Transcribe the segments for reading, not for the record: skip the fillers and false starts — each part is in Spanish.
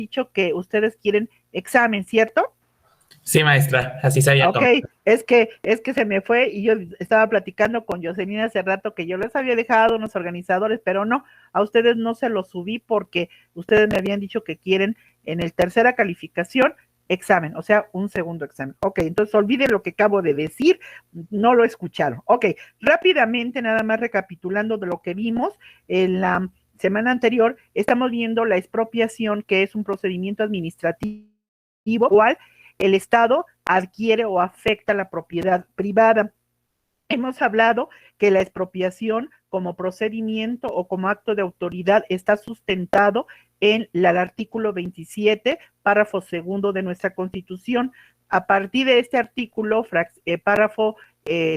dicho que ustedes quieren examen, ¿cierto? Sí, maestra, así se había tomado. Ok, es que se me fue y yo estaba platicando con Jocelyn hace rato que yo les había dejado unos organizadores, pero no, a ustedes no se los subí porque ustedes me habían dicho que quieren en el tercera calificación examen, o sea, un segundo examen. Ok, entonces olviden lo que acabo de decir, no lo escucharon. Ok, rápidamente, nada más recapitulando de lo que vimos en la semana anterior, estamos viendo la expropiación, que es un procedimiento administrativo, cual el Estado adquiere o afecta la propiedad privada. Hemos hablado que la expropiación como procedimiento o como acto de autoridad está sustentado en el artículo 27, párrafo segundo de nuestra Constitución. A partir de este artículo, párrafo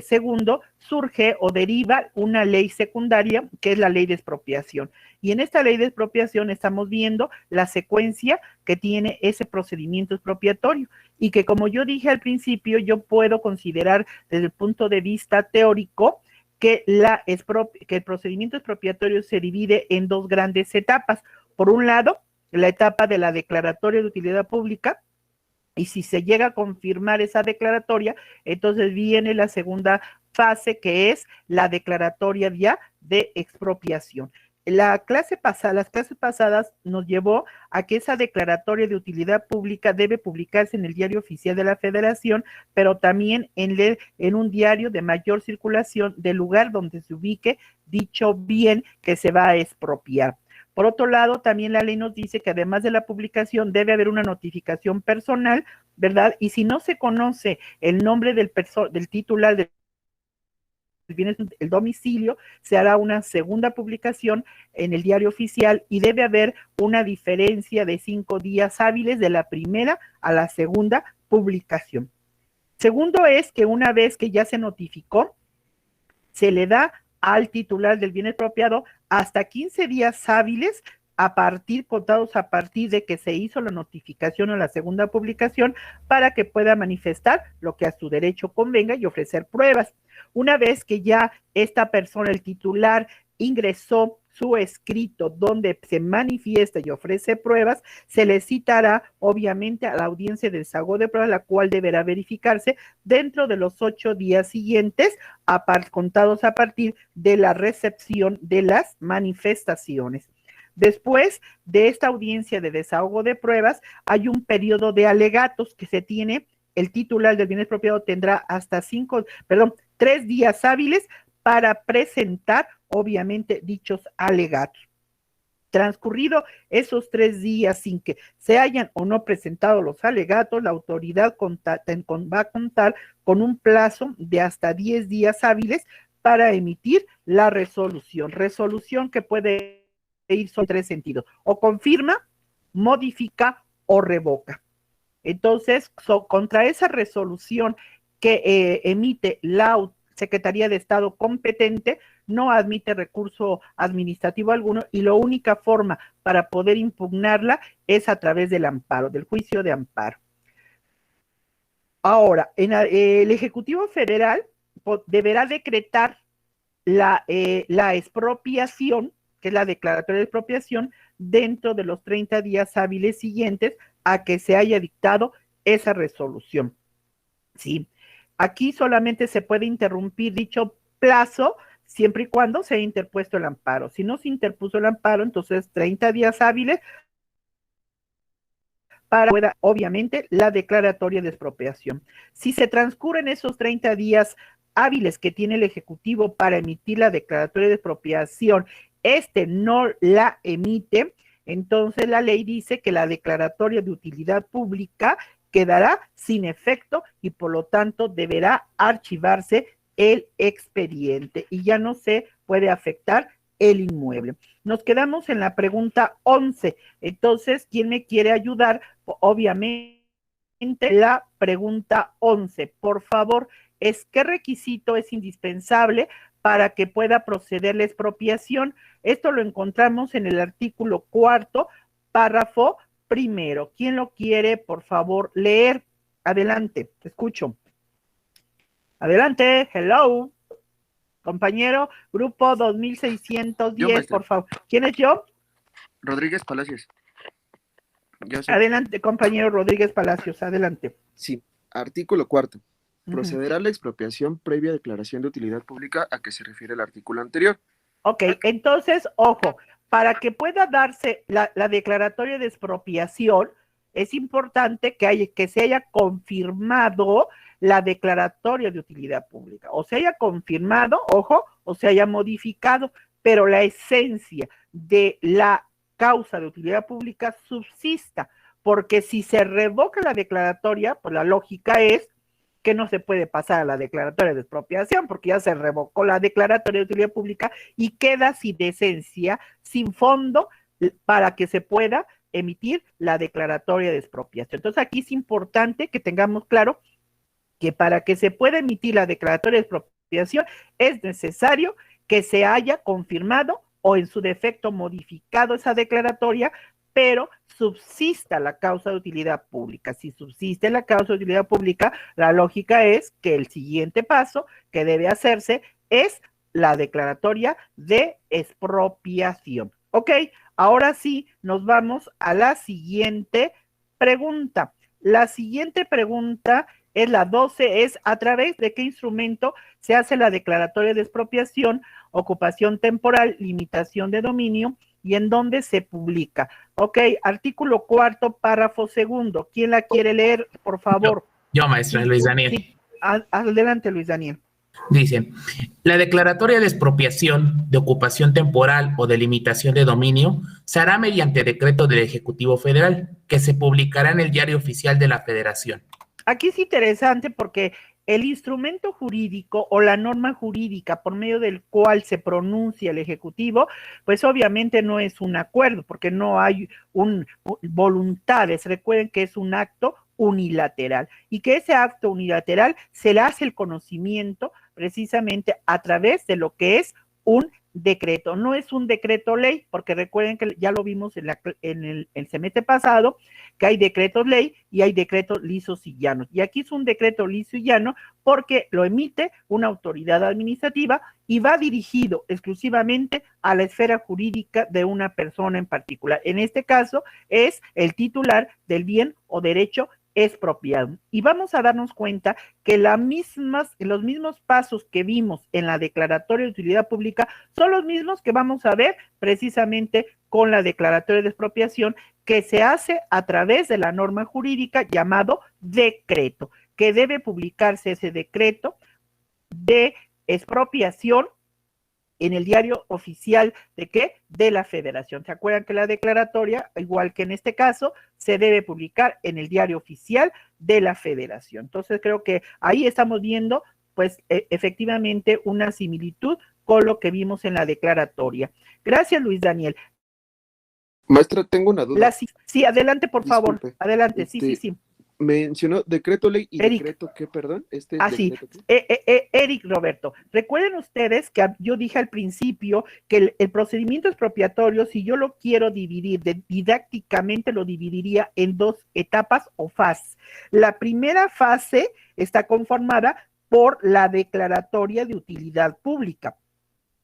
segundo, surge o deriva una ley secundaria que es la ley de expropiación. Y en esta ley de expropiación estamos viendo la secuencia que tiene ese procedimiento expropiatorio y que, como yo dije al principio, yo puedo considerar desde el punto de vista teórico que el procedimiento expropiatorio se divide en dos grandes etapas. Por un lado, la etapa de la declaratoria de utilidad pública, y si se llega a confirmar esa declaratoria, entonces viene la segunda fase, que es la declaratoria ya de expropiación. Las clases pasadas nos llevó a que esa declaratoria de utilidad pública debe publicarse en el Diario Oficial de la Federación, pero también en un diario de mayor circulación del lugar donde se ubique dicho bien que se va a expropiar. Por otro lado, también la ley nos dice que además de la publicación debe haber una notificación personal, ¿verdad? Y si no se conoce el nombre del titular del bien, el domicilio, se hará una segunda publicación en el Diario Oficial y debe haber una diferencia de 5 días hábiles de la primera a la segunda publicación. Segundo es que una vez que ya se notificó, se le da al titular del bien expropiado hasta 15 días hábiles contados a partir de que se hizo la notificación o la segunda publicación, para que pueda manifestar lo que a su derecho convenga y ofrecer pruebas. Una vez que ya esta persona, el titular, ingresó su escrito donde se manifiesta y ofrece pruebas, se le citará obviamente a la audiencia de desahogo de pruebas, la cual deberá verificarse dentro de los 8 días siguientes, contados a partir de la recepción de las manifestaciones. Después de esta audiencia de desahogo de pruebas, hay un periodo de alegatos que se tiene. El titular del bien expropiado tendrá hasta 3 días hábiles para presentar, obviamente, dichos alegatos. Transcurrido esos 3 días sin que se hayan o no presentado los alegatos, la autoridad va a contar con un plazo de hasta 10 días hábiles para emitir la resolución. Resolución que puede ir en 3 sentidos: o confirma, modifica o revoca. Entonces, contra esa resolución que emite la Secretaría de Estado competente, no admite recurso administrativo alguno, y la única forma para poder impugnarla es a través del amparo, del juicio de amparo. Ahora, el Ejecutivo Federal deberá decretar la expropiación, que es la declaratoria de expropiación, dentro de los 30 días hábiles siguientes a que se haya dictado esa resolución. ¿Sí? Aquí solamente se puede interrumpir dicho plazo siempre y cuando se haya interpuesto el amparo. Si no se interpuso el amparo, entonces 30 días hábiles para pueda, obviamente, la declaratoria de expropiación. Si se transcurren esos 30 días hábiles que tiene el Ejecutivo para emitir la declaratoria de expropiación, no la emite, entonces la ley dice que la declaratoria de utilidad pública quedará sin efecto y por lo tanto deberá archivarse el expediente y ya no se puede afectar el inmueble. Nos quedamos en la pregunta 11. Entonces, ¿quién me quiere ayudar? Obviamente, la pregunta 11. Por favor, ¿qué requisito es indispensable para que pueda proceder la expropiación? Esto lo encontramos en el artículo 4, párrafo primero. ¿Quién lo quiere, por favor, leer? Adelante, te escucho. Adelante, hello. Compañero, grupo 2610, por favor. ¿Quién es yo? Rodríguez Palacios. Adelante, compañero Rodríguez Palacios, adelante. Sí, artículo 4. Procederá a la expropiación previa declaración de utilidad pública a que se refiere el artículo anterior. Ok, entonces, ojo, para que pueda darse la declaratoria de expropiación, es importante que se haya confirmado la declaratoria de utilidad pública, o se haya confirmado, ojo, o se haya modificado, pero la esencia de la causa de utilidad pública subsista, porque si se revoca la declaratoria, pues la lógica es que no se puede pasar a la declaratoria de expropiación, porque ya se revocó la declaratoria de utilidad pública y queda sin esencia, sin fondo, para que se pueda emitir la declaratoria de expropiación. Entonces aquí es importante que tengamos claro que para que se pueda emitir la declaratoria de expropiación es necesario que se haya confirmado o en su defecto modificado esa declaratoria, pero subsista la causa de utilidad pública. Si subsiste la causa de utilidad pública, la lógica es que el siguiente paso que debe hacerse es la declaratoria de expropiación. Ok, ahora sí, nos vamos a la siguiente pregunta. La siguiente pregunta es la 12, es ¿a través de qué instrumento se hace la declaratoria de expropiación, ocupación temporal, limitación de dominio y en dónde se publica? Ok, artículo 4, párrafo 2. ¿Quién la quiere leer, por favor? Yo maestra, sí, Luis Daniel. Sí, adelante, Luis Daniel. Dice, la declaratoria de expropiación, de ocupación temporal o de limitación de dominio se hará mediante decreto del Ejecutivo Federal, que se publicará en el Diario Oficial de la Federación. Aquí es interesante porque el instrumento jurídico o la norma jurídica por medio del cual se pronuncia el Ejecutivo, pues obviamente no es un acuerdo, porque no hay voluntades. Recuerden que es un acto unilateral y que ese acto unilateral se le hace el conocimiento precisamente a través de lo que es un decreto. No es un decreto ley, porque recuerden que ya lo vimos en el semestre pasado, que hay decretos ley y hay decretos lisos y llanos. Y aquí es un decreto liso y llano porque lo emite una autoridad administrativa y va dirigido exclusivamente a la esfera jurídica de una persona en particular. En este caso es el titular del bien o derecho expropiado. Y vamos a darnos cuenta que los mismos pasos que vimos en la declaratoria de utilidad pública son los mismos que vamos a ver precisamente con la declaratoria de expropiación, que se hace a través de la norma jurídica llamado decreto, que debe publicarse ese decreto de expropiación en el Diario Oficial ¿de qué? De la Federación. ¿Se acuerdan que la declaratoria, igual que en este caso, se debe publicar en el Diario Oficial de la Federación? Entonces creo que ahí estamos viendo pues efectivamente una similitud con lo que vimos en la declaratoria. Gracias, Luis Daniel. Maestra, tengo una duda. Sí, adelante, por Disculpe, favor. Adelante, sí. Mencionó decreto ley y Eric. decreto qué, perdón. Sí, Eric Roberto, recuerden ustedes que yo dije al principio que el procedimiento expropiatorio, si yo lo quiero dividir, didácticamente lo dividiría en dos etapas o fases. La primera fase está conformada por la declaratoria de utilidad pública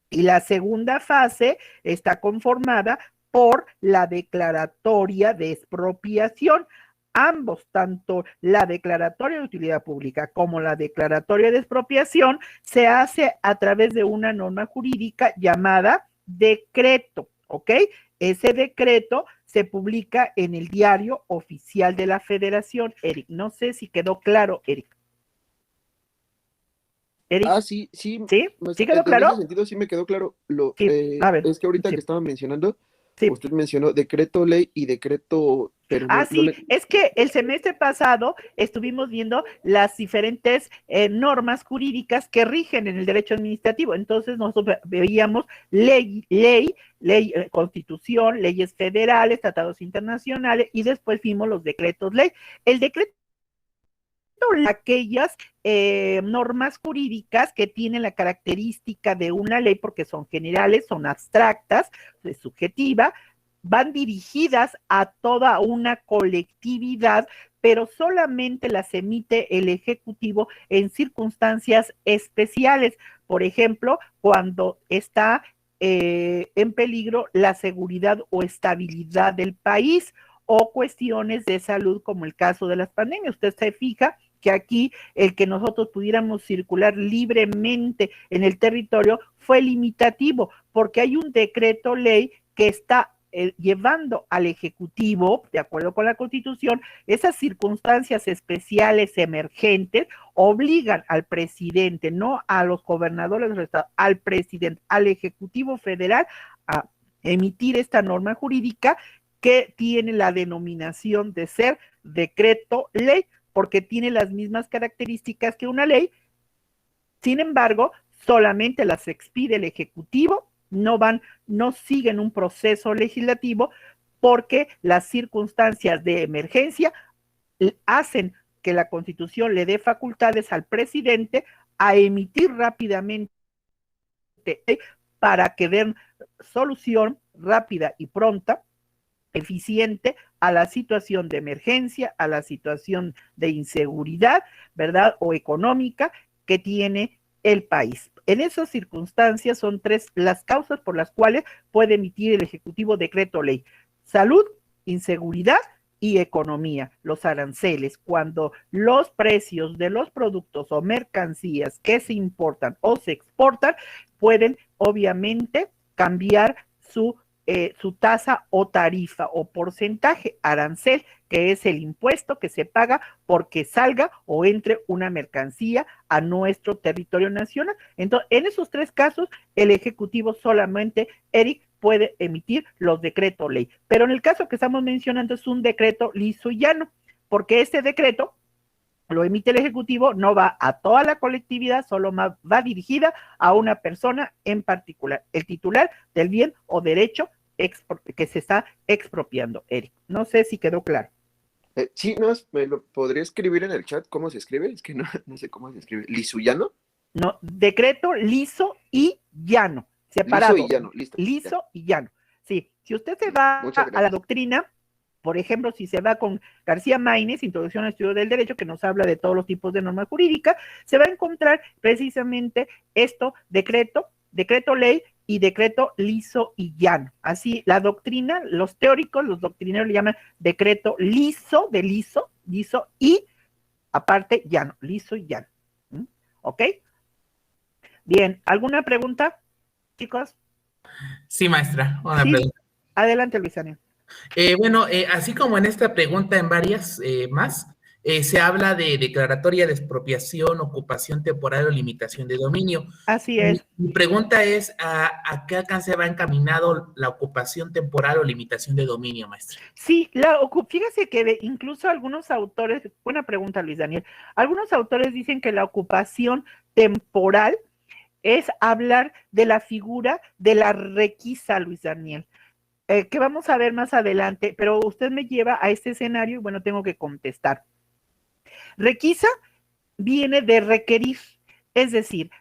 y la segunda fase está conformada por la declaratoria de expropiación. Ambos, tanto la declaratoria de utilidad pública como la declaratoria de expropiación, se hace a través de una norma jurídica llamada decreto, ¿ok? Ese decreto se publica en el Diario Oficial de la Federación. Eric, no sé si quedó claro, Eric. Sí. ¿Sí? ¿Sí quedó claro? En ese sentido sí me quedó claro. A ver, es que ahorita que estaba mencionando, usted mencionó decreto ley y decreto... Pero es que el semestre pasado estuvimos viendo las diferentes normas jurídicas que rigen en el derecho administrativo. Entonces nosotros veíamos ley, constitución, leyes federales, tratados internacionales y después vimos los decretos ley. El decreto aquellas normas jurídicas que tienen la característica de una ley porque son generales, son abstractas, es subjetiva, van dirigidas a toda una colectividad, pero solamente las emite el Ejecutivo en circunstancias especiales. Por ejemplo, cuando está en peligro la seguridad o estabilidad del país, o cuestiones de salud como el caso de las pandemias. Usted se fija que aquí el que nosotros pudiéramos circular libremente en el territorio fue limitativo, porque hay un decreto ley que está llevando al Ejecutivo, de acuerdo con la Constitución, esas circunstancias especiales emergentes obligan al presidente, no a los gobernadores del Estado, al presidente, al Ejecutivo Federal a emitir esta norma jurídica que tiene la denominación de ser decreto ley, porque tiene las mismas características que una ley. Sin embargo, solamente las expide el Ejecutivo, no siguen un proceso legislativo, porque las circunstancias de emergencia hacen que la Constitución le dé facultades al presidente a emitir rápidamente para que den solución rápida y pronta, eficiente a la situación de emergencia, a la situación de inseguridad, ¿verdad? O económica que tiene el país. En esas circunstancias son tres las causas por las cuales puede emitir el Ejecutivo decreto ley: salud, inseguridad y economía, los aranceles, cuando los precios de los productos o mercancías que se importan o se exportan pueden obviamente cambiar su tasa o tarifa o porcentaje, arancel, que es el impuesto que se paga porque salga o entre una mercancía a nuestro territorio nacional. Entonces, en esos tres casos, el Ejecutivo solamente, Eric, puede emitir los decretos ley. Pero en el caso que estamos mencionando es un decreto liso y llano, porque este decreto lo emite el Ejecutivo, no va a toda la colectividad, solo va dirigida a una persona en particular, el titular del bien o derecho que se está expropiando, Eric. No sé si quedó claro. Sí, no, me lo podría escribir en el chat cómo se escribe, es que no sé cómo se escribe. ¿Lisuyano? No, decreto liso y llano, separado. Liso y llano, listo. Liso ya. y llano. Sí, si usted se va a la doctrina, por ejemplo, si se va con García Maínez, Introducción al Estudio del Derecho, que nos habla de todos los tipos de normas jurídicas, se va a encontrar precisamente esto, decreto ley y decreto liso y llano. Así, la doctrina, los teóricos, los doctrineros le llaman decreto liso, de liso y aparte llano, liso y llano. ¿Ok? Bien, ¿alguna pregunta, chicos? Sí, maestra, una Sí, pregunta. adelante, Luisania. Bueno, así como en esta pregunta, en varias más, se habla de declaratoria de expropiación, ocupación temporal o limitación de dominio. Así es. Mi pregunta es, ¿a qué alcance va encaminado la ocupación temporal o limitación de dominio, maestra? Sí, fíjese que incluso algunos autores, buena pregunta, Luis Daniel, algunos autores dicen que la ocupación temporal es hablar de la figura de la requisa, Luis Daniel, que vamos a ver más adelante, pero usted me lleva a este escenario y bueno, tengo que contestar. Requisa viene de requerir, es decir,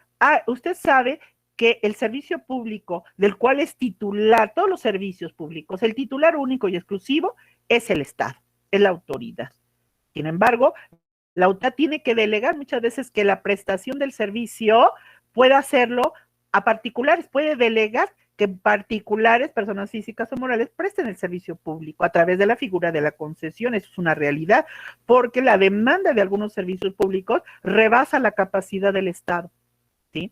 usted sabe que el servicio público del cual es titular, todos los servicios públicos, el titular único y exclusivo es el Estado, es la autoridad. Sin embargo, la autoridad tiene que delegar muchas veces que la prestación del servicio pueda hacerlo a particulares, puede delegar que particulares, personas físicas o morales, presten el servicio público a través de la figura de la concesión. Eso es una realidad, porque la demanda de algunos servicios públicos rebasa la capacidad del Estado, ¿sí?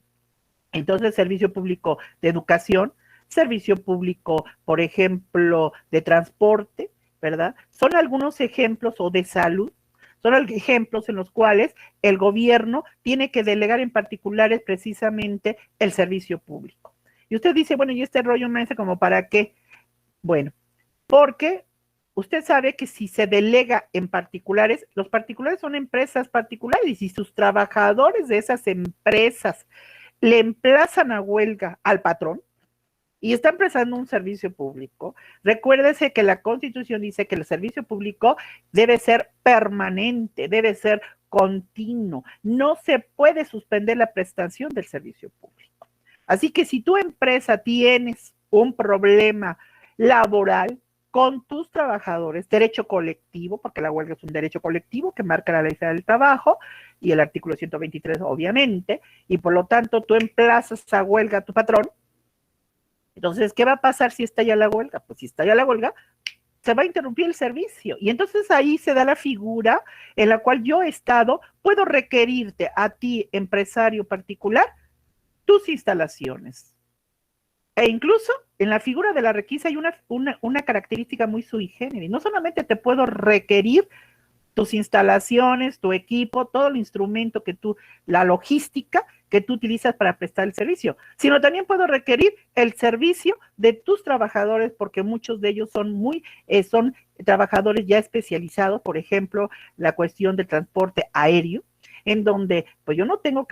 Entonces, servicio público de educación, servicio público, por ejemplo, de transporte, ¿verdad? Son algunos ejemplos, o de salud, son ejemplos en los cuales el gobierno tiene que delegar en particulares precisamente el servicio público. Y usted dice, bueno, ¿y este rollo, maestra, como para qué? Bueno, porque usted sabe que si se delega en particulares, los particulares son empresas particulares, y si sus trabajadores de esas empresas le emplazan a huelga al patrón y están prestando un servicio público, recuérdese que la Constitución dice que el servicio público debe ser permanente, debe ser continuo, no se puede suspender la prestación del servicio público. Así que si tu empresa tienes un problema laboral con tus trabajadores, derecho colectivo, porque la huelga es un derecho colectivo que marca la Ley Federal del Trabajo y el artículo 123, obviamente, y por lo tanto tú emplazas a huelga a tu patrón. Entonces, ¿qué va a pasar si estalla la huelga? Pues si estalla la huelga, se va a interrumpir el servicio. Y entonces ahí se da la figura en la cual yo, Estado, puedo requerirte a ti, empresario particular, tus instalaciones. E incluso en la figura de la requisa hay una característica muy sui generis. No solamente te puedo requerir tus instalaciones, tu equipo, todo el instrumento que tú, la logística que tú utilizas para prestar el servicio, sino también puedo requerir el servicio de tus trabajadores, porque muchos de ellos son trabajadores ya especializados, por ejemplo, la cuestión del transporte aéreo, en donde pues yo no tengo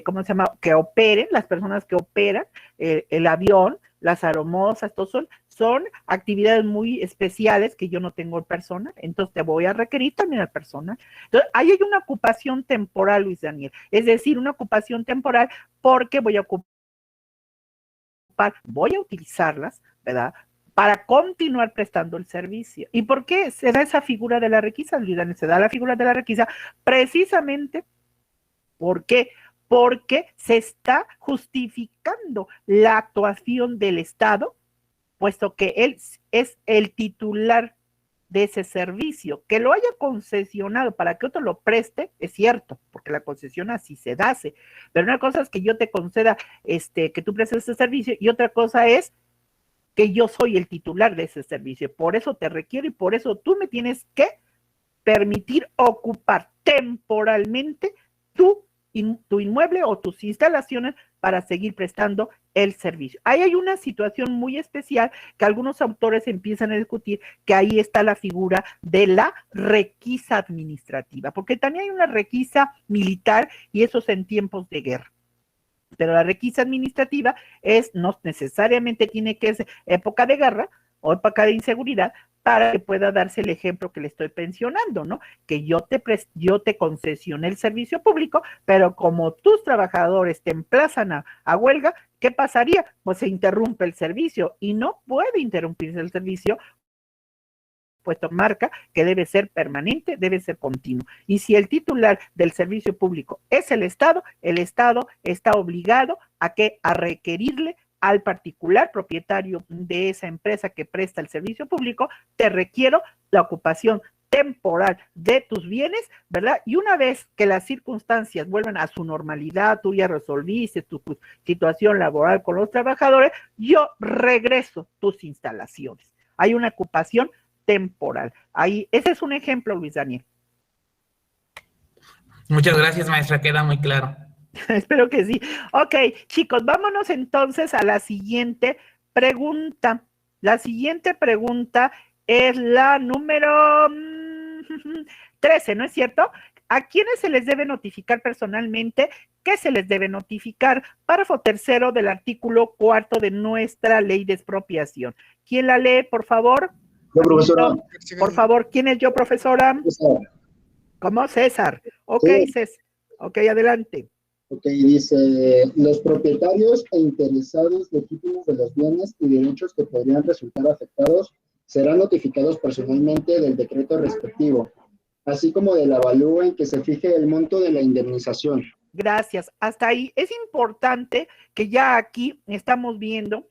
¿cómo se llama? Que operen, las personas que operan el avión, las aeromosas, todos son actividades muy especiales que yo no tengo personal, entonces te voy a requerir también al personal. Entonces, ahí hay una ocupación temporal, Luis Daniel, es decir, una ocupación temporal porque voy a utilizarlas, ¿verdad?, para continuar prestando el servicio. ¿Y por qué se da esa figura de la requisa, Luis Daniel? Se da la figura de la requisa precisamente, ¿por qué? Porque se está justificando la actuación del Estado, puesto que él es el titular de ese servicio. Que lo haya concesionado para que otro lo preste, es cierto, porque la concesión así se hace. Pero una cosa es que yo te conceda que tú prestes ese servicio, y otra cosa es que yo soy el titular de ese servicio. Por eso te requiero y por eso tú me tienes que permitir ocupar temporalmente tu inmueble o tus instalaciones para seguir prestando el servicio. Ahí hay una situación muy especial que algunos autores empiezan a discutir, que ahí está la figura de la requisa administrativa, porque también hay una requisa militar y eso es en tiempos de guerra. Pero la requisa administrativa no necesariamente tiene que ser época de guerra o época de inseguridad para que pueda darse el ejemplo que le estoy pensionando, ¿no? Que yo te concesioné el servicio público, pero como tus trabajadores te emplazan a huelga, ¿qué pasaría? Pues se interrumpe el servicio y no puede interrumpirse el servicio, puesto marca que debe ser permanente, debe ser continuo. Y si el titular del servicio público es el Estado está obligado a requerirle al particular propietario de esa empresa que presta el servicio público, te requiero la ocupación temporal de tus bienes, ¿verdad? Y una vez que las circunstancias vuelvan a su normalidad, tú ya resolviste tu situación laboral con los trabajadores, yo regreso tus instalaciones. Hay una ocupación temporal. Ahí, ese es un ejemplo, Luis Daniel. Muchas gracias, maestra, queda muy claro. Espero que sí. Ok, chicos, vámonos entonces a la siguiente pregunta. La siguiente pregunta es la número 13, ¿no es cierto? ¿A quiénes se les debe notificar personalmente? ¿Qué se les debe notificar? Párrafo tercero del artículo 4 de nuestra ley de expropiación. ¿Quién la lee, por favor? Yo, profesora. Por favor, ¿quién es yo, profesora? César. ¿Cómo? César. Ok, Sí. César. Ok, adelante. Ok, dice, los propietarios e interesados de títulos de los bienes y derechos que podrían resultar afectados serán notificados personalmente del decreto respectivo, así como del avalúo en que se fije el monto de la indemnización. Gracias. Hasta ahí es importante que ya aquí estamos viendo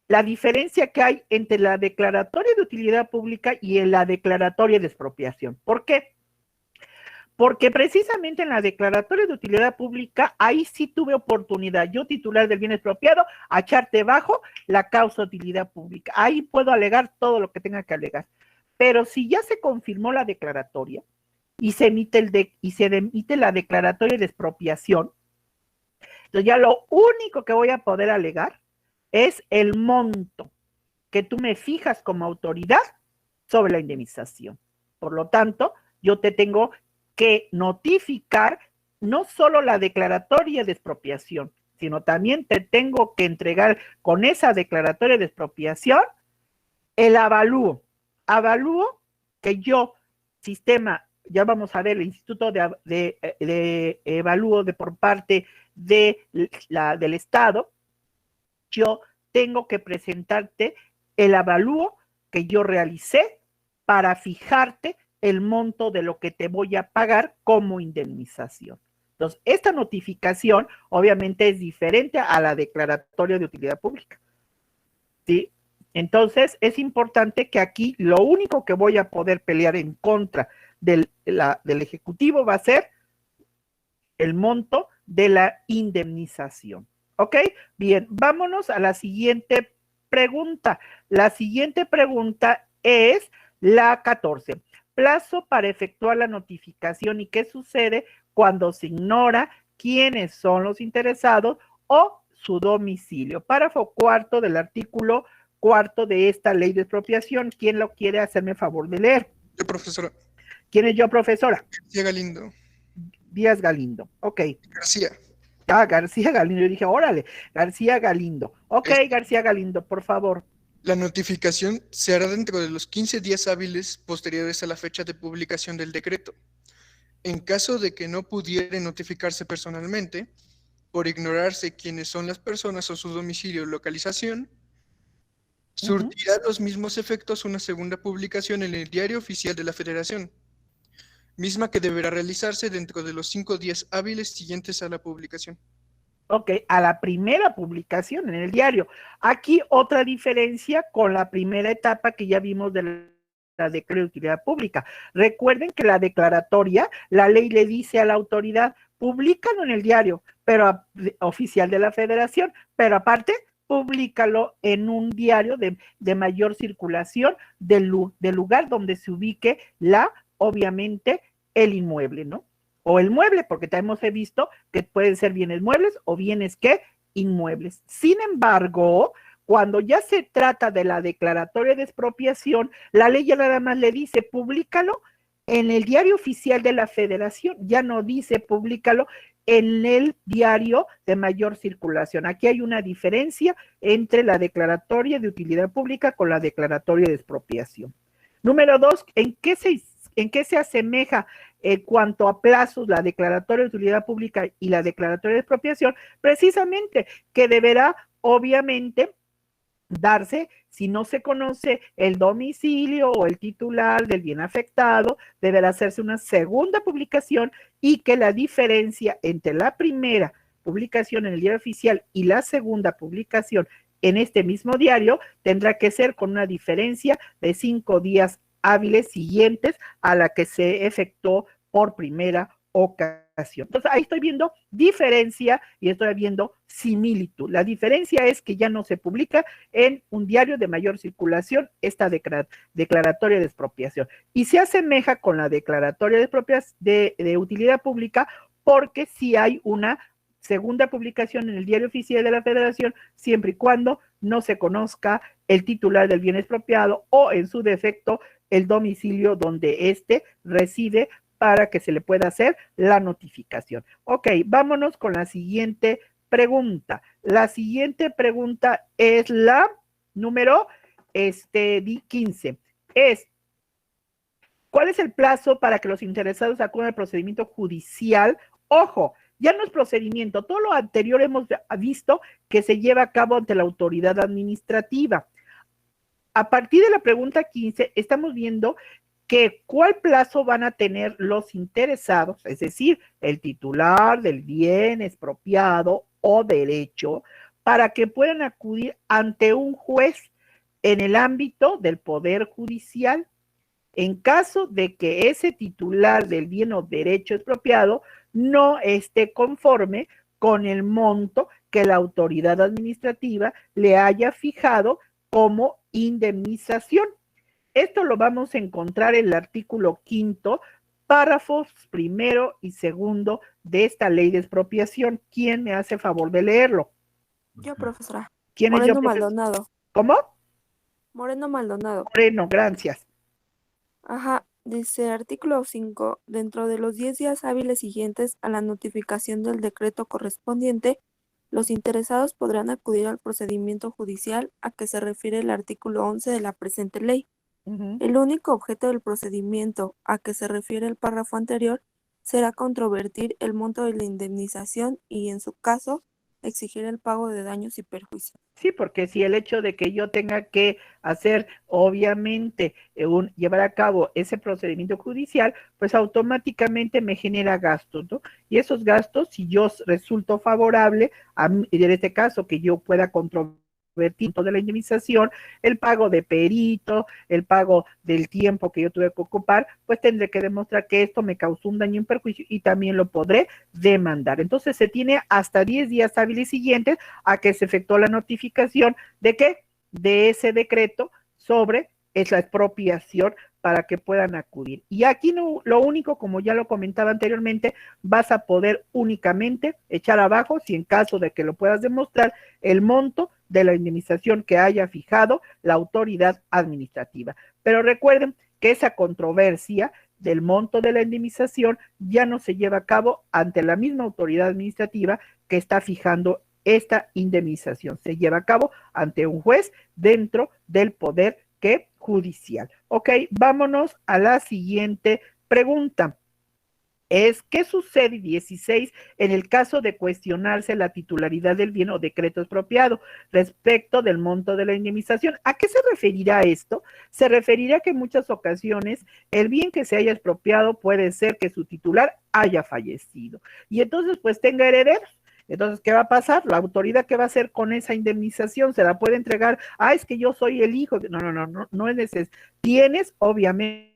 la diferencia que hay entre la declaratoria de utilidad pública y en la declaratoria de expropiación. ¿Por qué? Porque precisamente en la declaratoria de utilidad pública, ahí sí tuve oportunidad, yo titular del bien expropiado, a echarte bajo la causa de utilidad pública. Ahí puedo alegar todo lo que tenga que alegar. Pero si ya se confirmó la declaratoria y se emite la declaratoria de expropiación, entonces ya lo único que voy a poder alegar es el monto que tú me fijas como autoridad sobre la indemnización. Por lo tanto, yo te tengo que notificar no solo la declaratoria de expropiación, sino también te tengo que entregar con esa declaratoria de expropiación el avalúo. Avalúo que yo, sistema, ya vamos a ver, el Instituto de Evalúo por parte del Estado, yo tengo que presentarte el avalúo que yo realicé para fijarte el monto de lo que te voy a pagar como indemnización. Entonces, esta notificación obviamente es diferente a la declaratoria de utilidad pública. ¿Sí? Entonces, es importante que aquí lo único que voy a poder pelear en contra del Ejecutivo va a ser el monto de la indemnización. ¿Ok? Bien, vámonos a la siguiente pregunta. La siguiente pregunta es la 14. Plazo para efectuar la notificación y qué sucede cuando se ignora quiénes son los interesados o su domicilio. Párrafo cuarto del artículo cuarto de esta ley de expropiación. ¿Quién lo quiere hacerme favor de leer? Yo, profesora. ¿Quién es yo, profesora? García Galindo. Díaz Galindo. Ok. García. Ah, García Galindo. Yo dije, órale, García Galindo. Ok, García Galindo, por favor. La notificación se hará dentro de los 15 días hábiles posteriores a la fecha de publicación del decreto. En caso de que no pudiera notificarse personalmente, por ignorarse quiénes son las personas o su domicilio o localización, surtirá los mismos efectos una segunda publicación en el Diario Oficial de la Federación, misma que deberá realizarse dentro de los 5 días hábiles siguientes a la publicación. Ok, a la primera publicación en el diario. Aquí otra diferencia con la primera etapa que ya vimos de la declaración de utilidad pública. Recuerden que la declaratoria, la ley le dice a la autoridad, públicalo en el diario, pero oficial de la Federación, pero aparte, públicalo en un diario de mayor circulación del lugar donde se ubique obviamente, el inmueble, ¿no? O el mueble, porque también hemos visto que pueden ser bienes muebles o bienes que inmuebles. Sin embargo, cuando ya se trata de la declaratoria de expropiación, la ley ya nada más le dice, públicalo en el Diario Oficial de la Federación, ya no dice públicalo en el diario de mayor circulación. Aquí hay una diferencia entre la declaratoria de utilidad pública con la declaratoria de expropiación. Número 2, ¿en qué se asemeja en cuanto a plazos la declaratoria de utilidad pública y la declaratoria de expropiación? Precisamente que deberá, obviamente, darse, si no se conoce el domicilio o el titular del bien afectado, deberá hacerse una segunda publicación y que la diferencia entre la primera publicación en el diario oficial y la segunda publicación en este mismo diario tendrá que ser con una diferencia de 5 días hábiles siguientes a la que se efectuó por primera ocasión. Entonces, ahí estoy viendo diferencia y estoy viendo similitud. La diferencia es que ya no se publica en un diario de mayor circulación esta declaratoria de expropiación y se asemeja con la declaratoria de utilidad pública porque sí hay una segunda publicación en el Diario Oficial de la Federación siempre y cuando no se conozca el titular del bien expropiado o en su defecto el domicilio donde éste reside para que se le pueda hacer la notificación. Ok, vámonos con la siguiente pregunta. La siguiente pregunta es la número 15. ¿Cuál es el plazo para que los interesados acudan al procedimiento judicial? Ojo, ya no es procedimiento, todo lo anterior hemos visto que se lleva a cabo ante la autoridad administrativa. A partir de la pregunta 15, estamos viendo que cuál plazo van a tener los interesados, es decir, el titular del bien expropiado o derecho, para que puedan acudir ante un juez en el ámbito del Poder Judicial. En caso de que ese titular del bien o derecho expropiado no esté conforme con el monto que la autoridad administrativa le haya fijado como indemnización. Esto lo vamos a encontrar en el artículo 5, párrafos 1 y 2 de esta ley de expropiación. ¿Quién me hace favor de leerlo? Yo, profesora. ¿Quién es yo, Moreno Maldonado. ¿Cómo? Moreno Maldonado. Moreno, gracias. Ajá, dice artículo 5, dentro de los 10 días hábiles siguientes a la notificación del decreto correspondiente, los interesados podrán acudir al procedimiento judicial a que se refiere el artículo 11 de la presente ley. El único objeto del procedimiento a que se refiere el párrafo anterior será controvertir el monto de la indemnización y, en su caso, exigir el pago de daños y perjuicios. Sí, porque si el hecho de que yo tenga que hacer, obviamente, llevar a cabo ese procedimiento judicial, pues automáticamente me genera gastos, ¿no? Y esos gastos, si yo resulto favorable, en este caso, que yo pueda controvertir tiempo de la indemnización, el pago de perito, el pago del tiempo que yo tuve que ocupar, pues tendré que demostrar que esto me causó un daño y un perjuicio y también lo podré demandar. Entonces se tiene hasta 10 días hábiles siguientes a que se efectuó la notificación de que de ese decreto sobre esa expropiación para que puedan acudir. Y aquí no, lo único, como ya lo comentaba anteriormente, vas a poder únicamente echar abajo, si en caso de que lo puedas demostrar, el monto de la indemnización que haya fijado la autoridad administrativa. Pero recuerden que esa controversia del monto de la indemnización ya no se lleva a cabo ante la misma autoridad administrativa que está fijando esta indemnización. Se lleva a cabo ante un juez dentro del poder judicial. Ok, vámonos a la siguiente pregunta. ¿Qué sucede 16 en el caso de cuestionarse la titularidad del bien o decreto expropiado respecto del monto de la indemnización? ¿A qué se referirá esto? Se referirá que en muchas ocasiones el bien que se haya expropiado puede ser que su titular haya fallecido y entonces pues tenga herederos. Entonces, ¿qué va a pasar? La autoridad, ¿qué va a hacer con esa indemnización? ¿Se la puede entregar? Es que yo soy el hijo. No es necesario. Tienes, obviamente,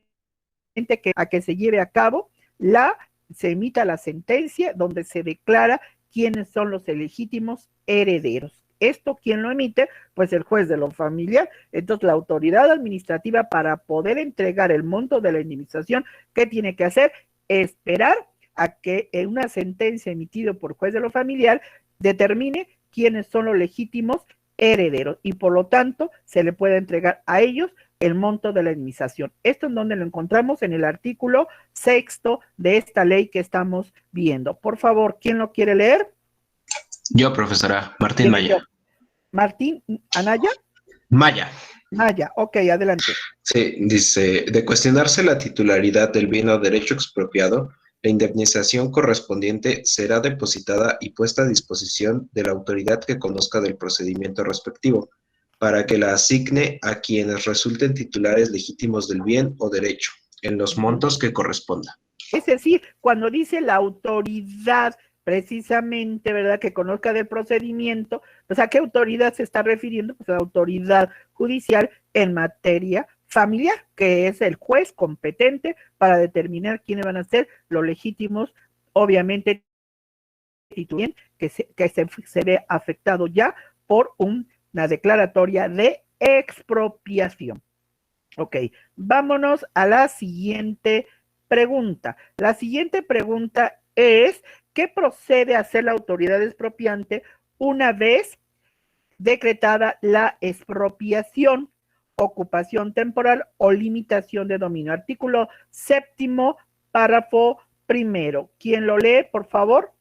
que se lleve a cabo se emita la sentencia donde se declara quiénes son los legítimos herederos. Esto, ¿quién lo emite? Pues el juez de lo familiar. Entonces, la autoridad administrativa, para poder entregar el monto de la indemnización, ¿qué tiene que hacer? Esperar a que en una sentencia emitida por juez de lo familiar determine quiénes son los legítimos herederos y por lo tanto se le puede entregar a ellos el monto de la indemnización. Esto es donde lo encontramos en el artículo 6º de esta ley que estamos viendo. Por favor, ¿quién lo quiere leer? Yo, profesora, Martín Maya. Martín, ¿Anaya? Maya. Maya, ok, adelante. Sí, dice, de cuestionarse la titularidad del bien o derecho expropiado, la indemnización correspondiente será depositada y puesta a disposición de la autoridad que conozca del procedimiento respectivo, para que la asigne a quienes resulten titulares legítimos del bien o derecho, en los montos que corresponda. Es decir, cuando dice la autoridad precisamente, ¿verdad?, que conozca del procedimiento, pues ¿a qué autoridad se está refiriendo? Pues a la autoridad judicial en materia familiar, que es el juez competente para determinar quiénes van a ser los legítimos, obviamente, que se ve afectado ya por una declaratoria de expropiación. Ok, vámonos a la siguiente pregunta. La siguiente pregunta es, ¿qué procede a hacer la autoridad expropiante una vez decretada la expropiación, ocupación temporal o limitación de dominio? Artículo 7º, párrafo 1. ¿Quién lo lee, por favor?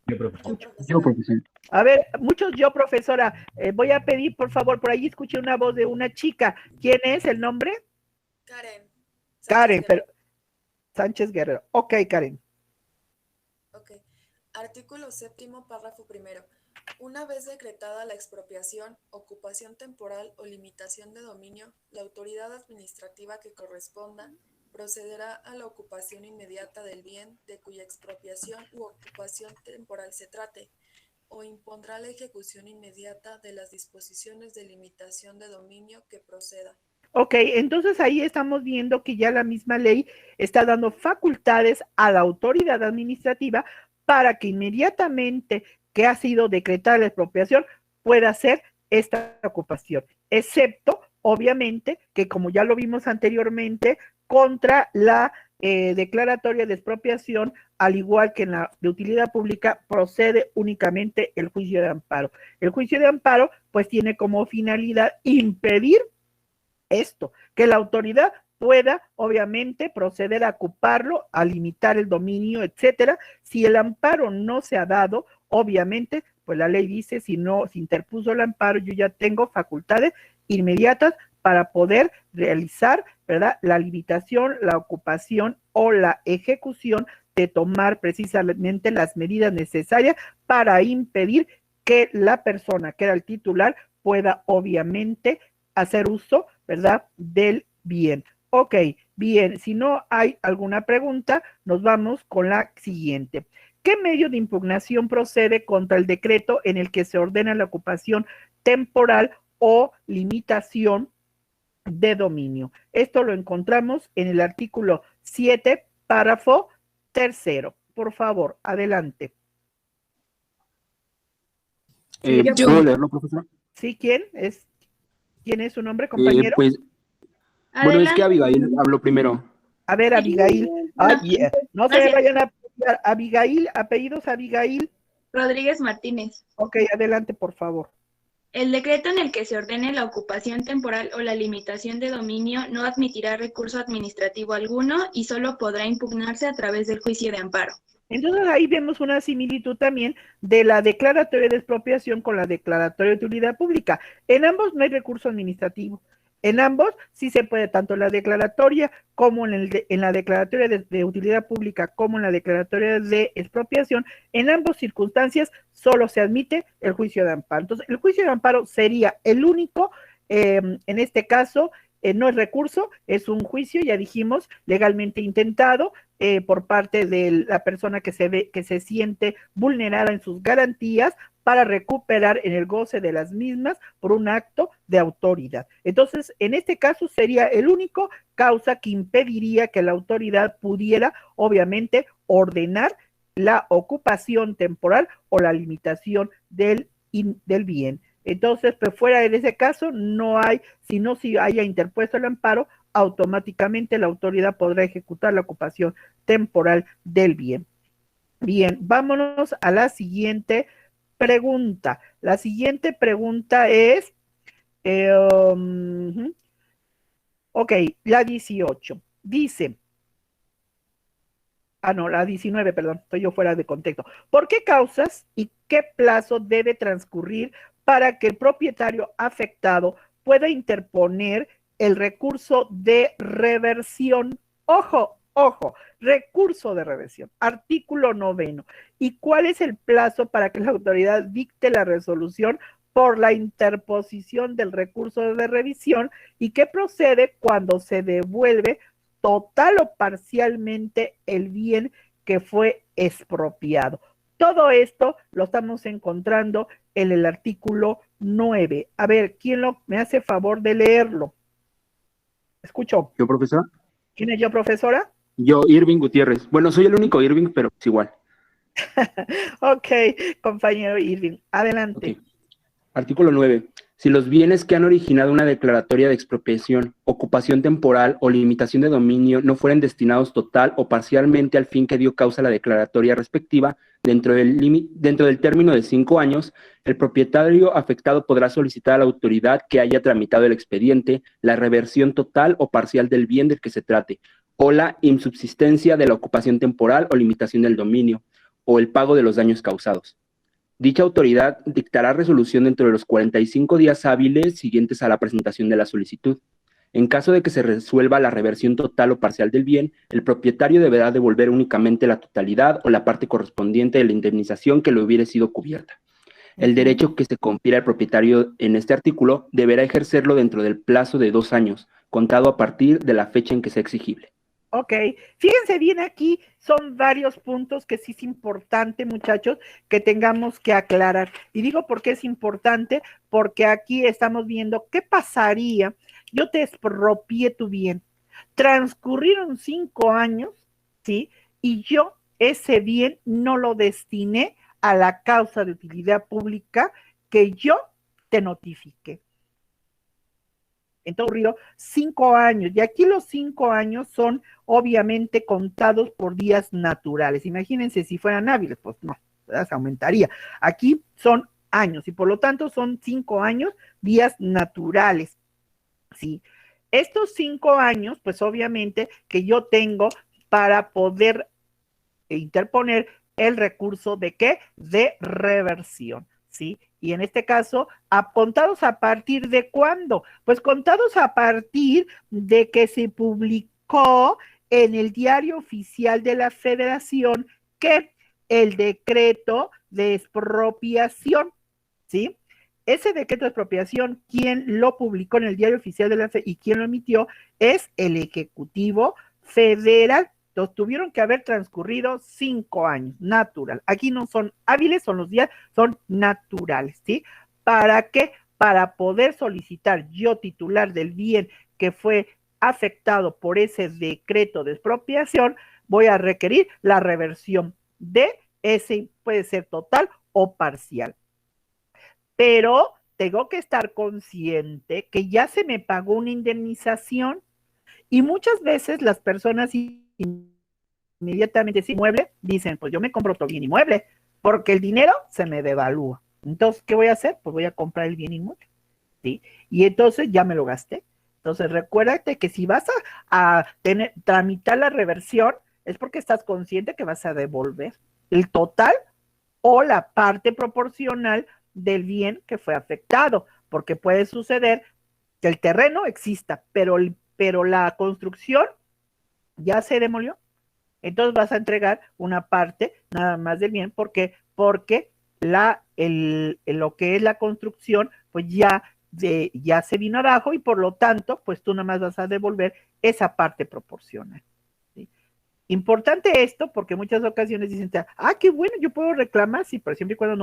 Yo, profesor. A ver, yo, profesora, voy a pedir, por favor, por ahí escuché una voz de una chica. ¿Quién es el nombre? Karen. Karen, pero Sánchez Guerrero. Ok, Karen. Ok. Artículo 7º, párrafo 1. Una vez decretada la expropiación, ocupación temporal o limitación de dominio, la autoridad administrativa que corresponda procederá a la ocupación inmediata del bien de cuya expropiación u ocupación temporal se trate, o impondrá la ejecución inmediata de las disposiciones de limitación de dominio que proceda. Ok, entonces ahí estamos viendo que ya la misma ley está dando facultades a la autoridad administrativa para que inmediatamente que ha sido decretada la expropiación pueda hacer esta ocupación, excepto, obviamente, que como ya lo vimos anteriormente, contra la declaratoria de expropiación, al igual que en la de utilidad pública, procede únicamente el juicio de amparo. El juicio de amparo, pues, tiene como finalidad impedir esto, que la autoridad pueda, obviamente, proceder a ocuparlo, a limitar el dominio, etcétera. Si el amparo no se ha dado, obviamente, pues la ley dice, si no se interpuso el amparo, yo ya tengo facultades inmediatas para poder realizar, ¿verdad?, la limitación, la ocupación o la ejecución de tomar precisamente las medidas necesarias para impedir que la persona que era el titular pueda, obviamente, hacer uso, ¿verdad?, del bien. Ok, bien, si no hay alguna pregunta, nos vamos con la siguiente. ¿Qué medio de impugnación procede contra el decreto en el que se ordena la ocupación temporal o limitación de dominio. Esto lo encontramos en el artículo 7, párrafo tercero. Por favor, adelante. Sí, ¿Puedo leerlo, profesor? ¿sí? ¿Quién es su nombre, compañero? Pues, bueno, es que Abigail habló primero. A ver, Abigail. No se vayan a pelear. Abigail, apellidos Abigail. Rodríguez Martínez. Ok, adelante, por favor. El decreto en el que se ordene la ocupación temporal o la limitación de dominio no admitirá recurso administrativo alguno y solo podrá impugnarse a través del juicio de amparo. Entonces ahí vemos una similitud también de la declaratoria de expropiación con la declaratoria de utilidad pública. En ambos no hay recurso administrativo. En ambos sí se puede, tanto en la declaratoria como en la declaratoria de utilidad pública como en la declaratoria de expropiación, en ambas circunstancias solo se admite el juicio de amparo. Entonces, el juicio de amparo sería el único, en este caso, no es recurso, es un juicio, ya dijimos, legalmente intentado por parte de la persona que se siente vulnerada en sus garantías para recuperar en el goce de las mismas por un acto de autoridad. Entonces, en este caso sería el único causa que impediría que la autoridad pudiera, obviamente, ordenar la ocupación temporal o la limitación del bien. Entonces, pues fuera de ese caso, no hay, si haya interpuesto el amparo, automáticamente la autoridad podrá ejecutar la ocupación temporal del bien. Bien, vámonos a la siguiente pregunta. La siguiente pregunta es, la 18. Dice, la 19, perdón, estoy yo fuera de contexto. ¿Por qué causas y qué plazo debe transcurrir para que el propietario afectado pueda interponer el recurso de reversión? Ojo, recurso de reversión, artículo 9. ¿Y cuál es el plazo para que la autoridad dicte la resolución por la interposición del recurso de revisión y qué procede cuando se devuelve total o parcialmente el bien que fue expropiado? Todo esto lo estamos encontrando en el artículo 9. A ver, ¿quién me hace favor de leerlo? Escucho. ¿Yo, profesora? ¿Quién es yo, profesora? Yo, Irving Gutiérrez. Bueno, soy el único Irving, pero es igual. Ok, compañero Irving, adelante. Okay. Artículo 9. Si los bienes que han originado una declaratoria de expropiación, ocupación temporal o limitación de dominio no fueren destinados total o parcialmente al fin que dio causa a la declaratoria respectiva, dentro del término de 5 años, el propietario afectado podrá solicitar a la autoridad que haya tramitado el expediente la reversión total o parcial del bien del que se trate, o la insubsistencia de la ocupación temporal o limitación del dominio, o el pago de los daños causados. Dicha autoridad dictará resolución dentro de los 45 días hábiles siguientes a la presentación de la solicitud. En caso de que se resuelva la reversión total o parcial del bien, el propietario deberá devolver únicamente la totalidad o la parte correspondiente de la indemnización que le hubiere sido cubierta. El derecho que se confiere al propietario en este artículo deberá ejercerlo dentro del plazo de 2 años, contado a partir de la fecha en que sea exigible. Ok, fíjense bien aquí, son varios puntos que sí es importante, muchachos, que tengamos que aclarar. Y digo por qué es importante, porque aquí estamos viendo qué pasaría, yo te expropié tu bien, transcurrieron 5 años, ¿sí? Y yo ese bien no lo destiné a la causa de utilidad pública que yo te notifiqué. Entonces ocurrió 5 años, y aquí los 5 años son obviamente contados por días naturales. Imagínense si fueran hábiles, pues no, se aumentaría. Aquí son años, y por lo tanto son 5 años, días naturales, ¿sí? Estos 5 años, pues obviamente que yo tengo para poder interponer el recurso ¿de qué? De reversión, ¿sí? Y en este caso, ¿contados a partir de cuándo? Pues contados a partir de que se publicó en el Diario Oficial de la Federación que el decreto de expropiación, ¿sí? Ese decreto de expropiación, quien lo publicó en el Diario Oficial de la Federación y quien lo emitió es el Ejecutivo Federal. Entonces, tuvieron que haber transcurrido 5 años, natural. Aquí no son hábiles, son los días, son naturales, ¿sí? ¿Para qué? para poder solicitar yo, titular del bien que fue afectado por ese decreto de expropiación, voy a requerir la reversión de ese, puede ser total o parcial. Pero tengo que estar consciente que ya se me pagó una indemnización y muchas veces las personas inmediatamente sin inmueble dicen, pues yo me compro otro bien inmueble porque el dinero se me devalúa. Entonces, ¿qué voy a hacer? Pues voy a comprar el bien inmueble, ¿sí? Y entonces ya me lo gasté. Entonces, recuérdate que si vas a tramitar la reversión, es porque estás consciente que vas a devolver el total o la parte proporcional del bien que fue afectado, porque puede suceder que el terreno exista, pero la construcción ya se demolió. Entonces vas a entregar una parte nada más del bien, porque lo que es la construcción, pues ya se vino abajo y por lo tanto, pues tú nada más vas a devolver esa parte proporcional. ¿Sí? Importante esto porque muchas ocasiones dicen, qué bueno, yo puedo reclamar, sí, pero siempre y cuando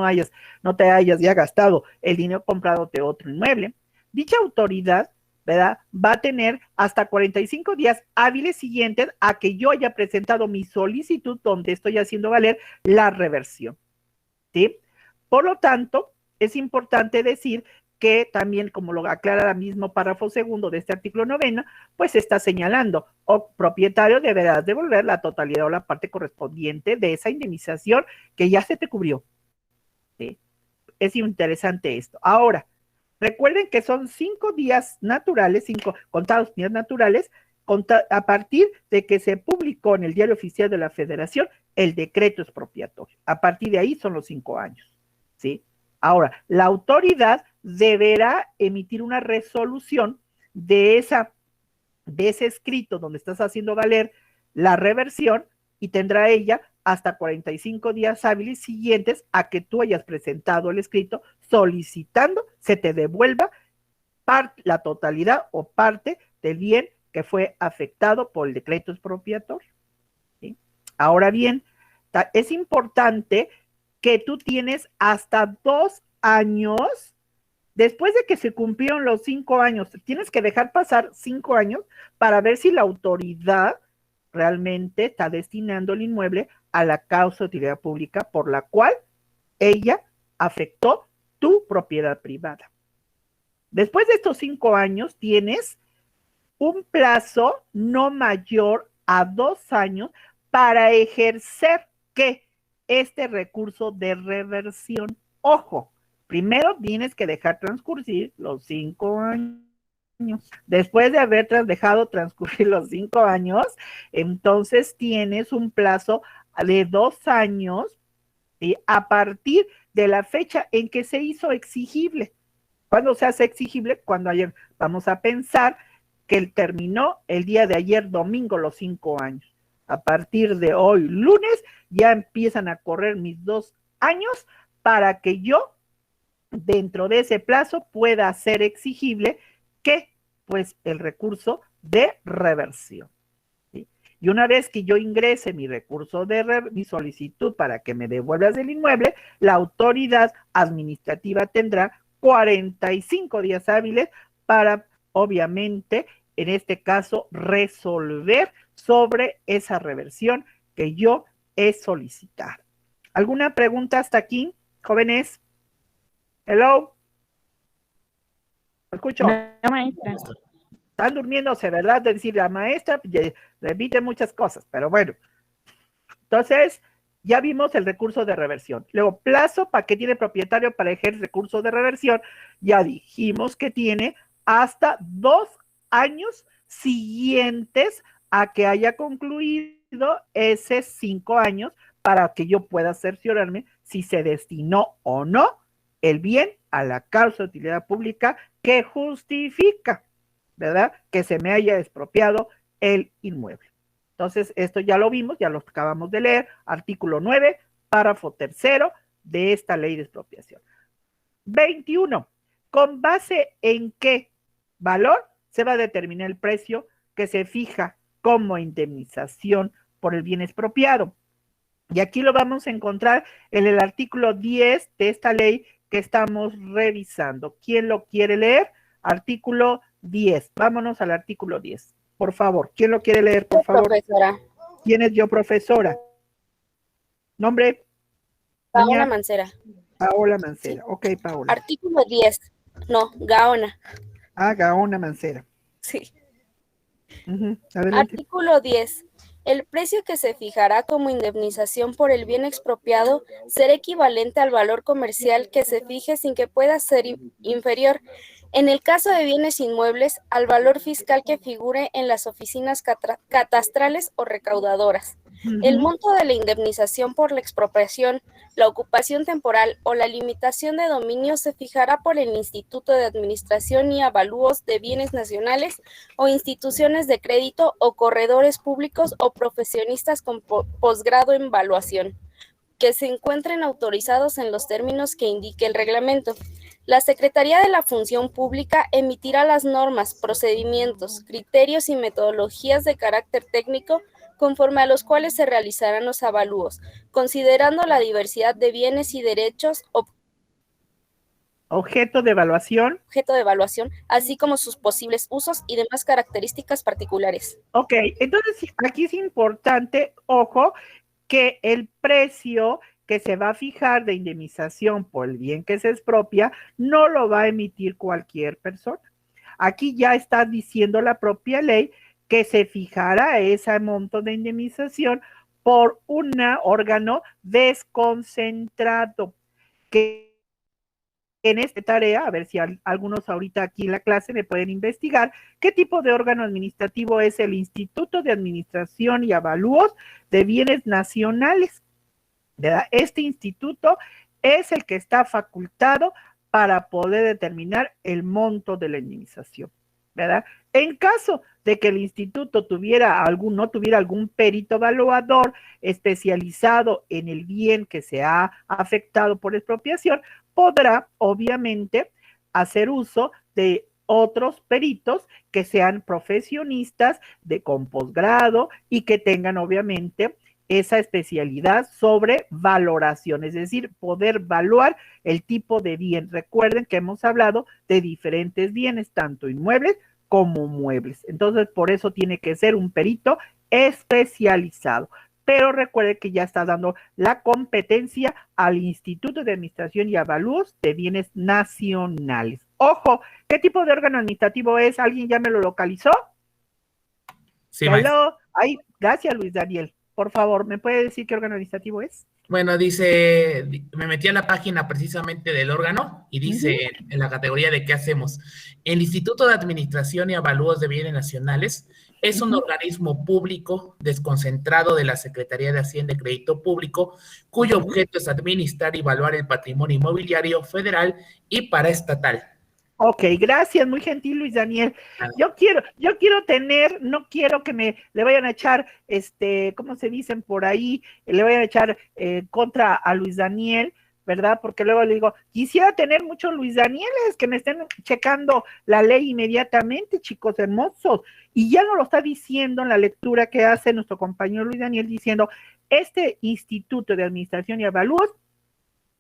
no te hayas ya gastado el dinero comprado de otro inmueble. Dicha autoridad, ¿verdad?, va a tener hasta 45 días hábiles siguientes a que yo haya presentado mi solicitud donde estoy haciendo valer la reversión. ¿Sí? Por lo tanto, es importante decir que también, como lo aclara el mismo párrafo segundo de este artículo 9, pues está señalando, propietario deberás devolver la totalidad o la parte correspondiente de esa indemnización que ya se te cubrió. ¿Sí? Es interesante esto. Ahora, recuerden que son 5 días naturales, 5 contados días naturales, a partir de que se publicó en el Diario Oficial de la Federación el decreto expropiatorio. A partir de ahí son los 5 años, ¿sí? Ahora, la autoridad deberá emitir una resolución de ese escrito donde estás haciendo valer la reversión y tendrá ella hasta 45 días hábiles siguientes a que tú hayas presentado el escrito solicitando se te devuelva la totalidad o parte del bien que fue afectado por el decreto expropiatorio. ¿Sí? Ahora bien, es importante que tú tienes hasta 2 años, después de que se cumplieron los 5 años, tienes que dejar pasar 5 años para ver si la autoridad realmente está destinando el inmueble a la causa de utilidad pública por la cual ella afectó tu propiedad privada. Después de estos 5 años tienes un plazo no mayor a 2 años para ejercer este recurso de reversión. Ojo, primero tienes que dejar transcurrir los 5 años. Después de haber dejado transcurrir los 5 años, entonces tienes un plazo de 2 años, ¿sí?, a partir de la fecha en que se hizo exigible. ¿Cuándo se hace exigible? Cuando ayer, vamos a pensar que terminó el día de ayer, domingo, los 5 años. A partir de hoy, lunes, ya empiezan a correr mis 2 años para que yo, dentro de ese plazo, pueda hacer exigible pues el recurso de reversión. ¿Sí? Y una vez que yo ingrese mi recurso mi solicitud para que me devuelvas el inmueble, la autoridad administrativa tendrá 45 días hábiles para, obviamente, en este caso, resolver sobre esa reversión que yo he solicitado. ¿Alguna pregunta hasta aquí, jóvenes? Hello. ¿Me escucho? No, maestra. Están durmiéndose, ¿verdad? Es decir, la maestra repite muchas cosas, pero bueno. Entonces, ya vimos el recurso de reversión. Luego, plazo para que tiene propietario para ejercer recurso de reversión. Ya dijimos que tiene hasta 2 años siguientes a que haya concluido esos 5 años para que yo pueda cerciorarme si se destinó o no el bien a la causa de utilidad pública que justifica, ¿verdad?, que se me haya expropiado el inmueble. Entonces, esto ya lo vimos, ya lo acabamos de leer, artículo 9, párrafo 3 de esta ley de expropiación. 21. ¿Con base en qué valor se va a determinar el precio que se fija como indemnización por el bien expropiado? Y aquí lo vamos a encontrar en el artículo 10 de esta ley, que estamos revisando. ¿Quién lo quiere leer? Artículo 10. Vámonos al artículo 10. Por favor, ¿quién lo quiere leer, por favor? Profesora. ¿Quién es yo, profesora? ¿Nombre? Paola Niña. Mancera. Paola Mancera. Ok, Paola. Artículo 10. No, Gaona. Ah, Gaona Mancera. Sí. Adelante. Artículo 10. El precio que se fijará como indemnización por el bien expropiado será equivalente al valor comercial que se fije sin que pueda ser inferior, en el caso de bienes inmuebles, al valor fiscal que figure en las oficinas catastrales o recaudadoras. El monto de la indemnización por la expropiación, la ocupación temporal o la limitación de dominio se fijará por el Instituto de Administración y Avalúos de Bienes Nacionales o instituciones de crédito o corredores públicos o profesionistas con posgrado en evaluación, que se encuentren autorizados en los términos que indique el reglamento. La Secretaría de la Función Pública emitirá las normas, procedimientos, criterios y metodologías de carácter técnico conforme a los cuales se realizarán los avalúos, considerando la diversidad de bienes y derechos objeto de evaluación, así como sus posibles usos y demás características particulares. Ok, entonces aquí es importante, ojo, que el precio que se va a fijar de indemnización por el bien que se expropia no lo va a emitir cualquier persona. Aquí ya está diciendo la propia ley que se fijará ese monto de indemnización por un órgano desconcentrado, que en esta tarea, a ver si algunos ahorita aquí en la clase me pueden investigar, qué tipo de órgano administrativo es el Instituto de Administración y Avalúos de Bienes Nacionales, ¿verdad? Este instituto es el que está facultado para poder determinar el monto de la indemnización, ¿verdad? En caso de que el instituto no tuviera algún perito evaluador especializado en el bien que se ha afectado por expropiación, podrá obviamente hacer uso de otros peritos que sean profesionistas con posgrado y que tengan obviamente esa especialidad sobre valoración, es decir, poder evaluar el tipo de bien. Recuerden que hemos hablado de diferentes bienes, tanto inmuebles como muebles. Entonces, por eso tiene que ser un perito especializado. Pero recuerde que ya está dando la competencia al Instituto de Administración y Avalúos de Bienes Nacionales. Ojo, ¿qué tipo de órgano administrativo es? ¿Alguien ya me lo localizó? Sí, maestro. Ahí, gracias, Luis Daniel. Por favor, ¿me puede decir qué órgano administrativo es? Bueno, dice, me metí a la página precisamente del órgano y dice en la categoría de qué hacemos. El Instituto de Administración y Avalúos de Bienes Nacionales es un organismo público desconcentrado de la Secretaría de Hacienda y Crédito Público, cuyo objeto es administrar y evaluar el patrimonio inmobiliario federal y paraestatal. Ok, gracias, muy gentil Luis Daniel. Yo quiero tener, no quiero que le vayan a echar, ¿cómo se dicen por ahí? Le vayan a echar contra a Luis Daniel, ¿verdad? Porque luego le digo, quisiera tener muchos Luis Danieles que me estén checando la ley inmediatamente, chicos hermosos. Y ya nos lo está diciendo en la lectura que hace nuestro compañero Luis Daniel, diciendo, este Instituto de Administración y Avalúos,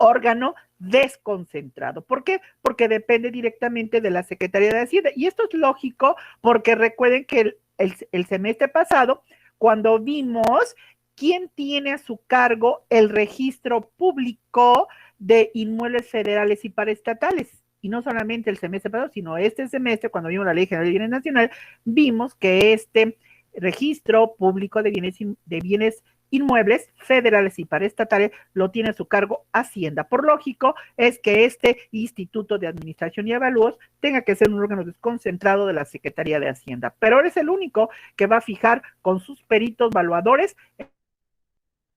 órgano desconcentrado. ¿Por qué? Porque depende directamente de la Secretaría de Hacienda. Y esto es lógico porque recuerden que el semestre pasado, cuando vimos quién tiene a su cargo el registro público de inmuebles federales y paraestatales, y no solamente el semestre pasado, sino este semestre, cuando vimos la Ley General de Bienes Nacionales, vimos que este registro público de bienes inmuebles federales y paraestatales lo tiene a su cargo Hacienda. Por lógico es que este Instituto de Administración y Avalúos tenga que ser un órgano desconcentrado de la Secretaría de Hacienda, pero ahora es el único que va a fijar con sus peritos evaluadores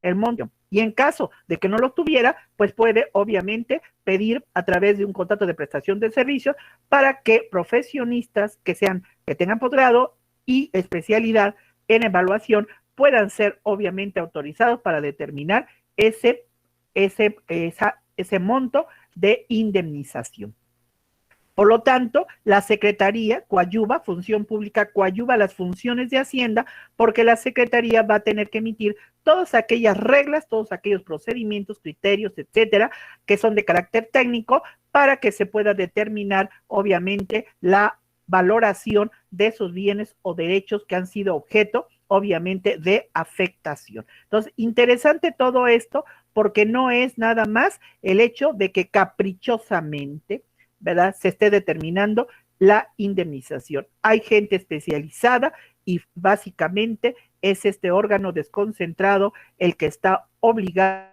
el monto. Y en caso de que no lo tuviera, pues puede obviamente pedir a través de un contrato de prestación de servicios para que profesionistas que tengan posgrado y especialidad en evaluación puedan ser obviamente autorizados para determinar ese monto de indemnización. Por lo tanto, la Secretaría coadyuva, Función Pública coadyuva las funciones de Hacienda, porque la Secretaría va a tener que emitir todas aquellas reglas, todos aquellos procedimientos, criterios, etcétera, que son de carácter técnico, para que se pueda determinar, obviamente, la valoración de esos bienes o derechos que han sido objeto, obviamente, de afectación. Entonces, interesante todo esto, porque no es nada más el hecho de que caprichosamente, ¿verdad?, se esté determinando la indemnización. Hay gente especializada y básicamente es este órgano desconcentrado el que está obligado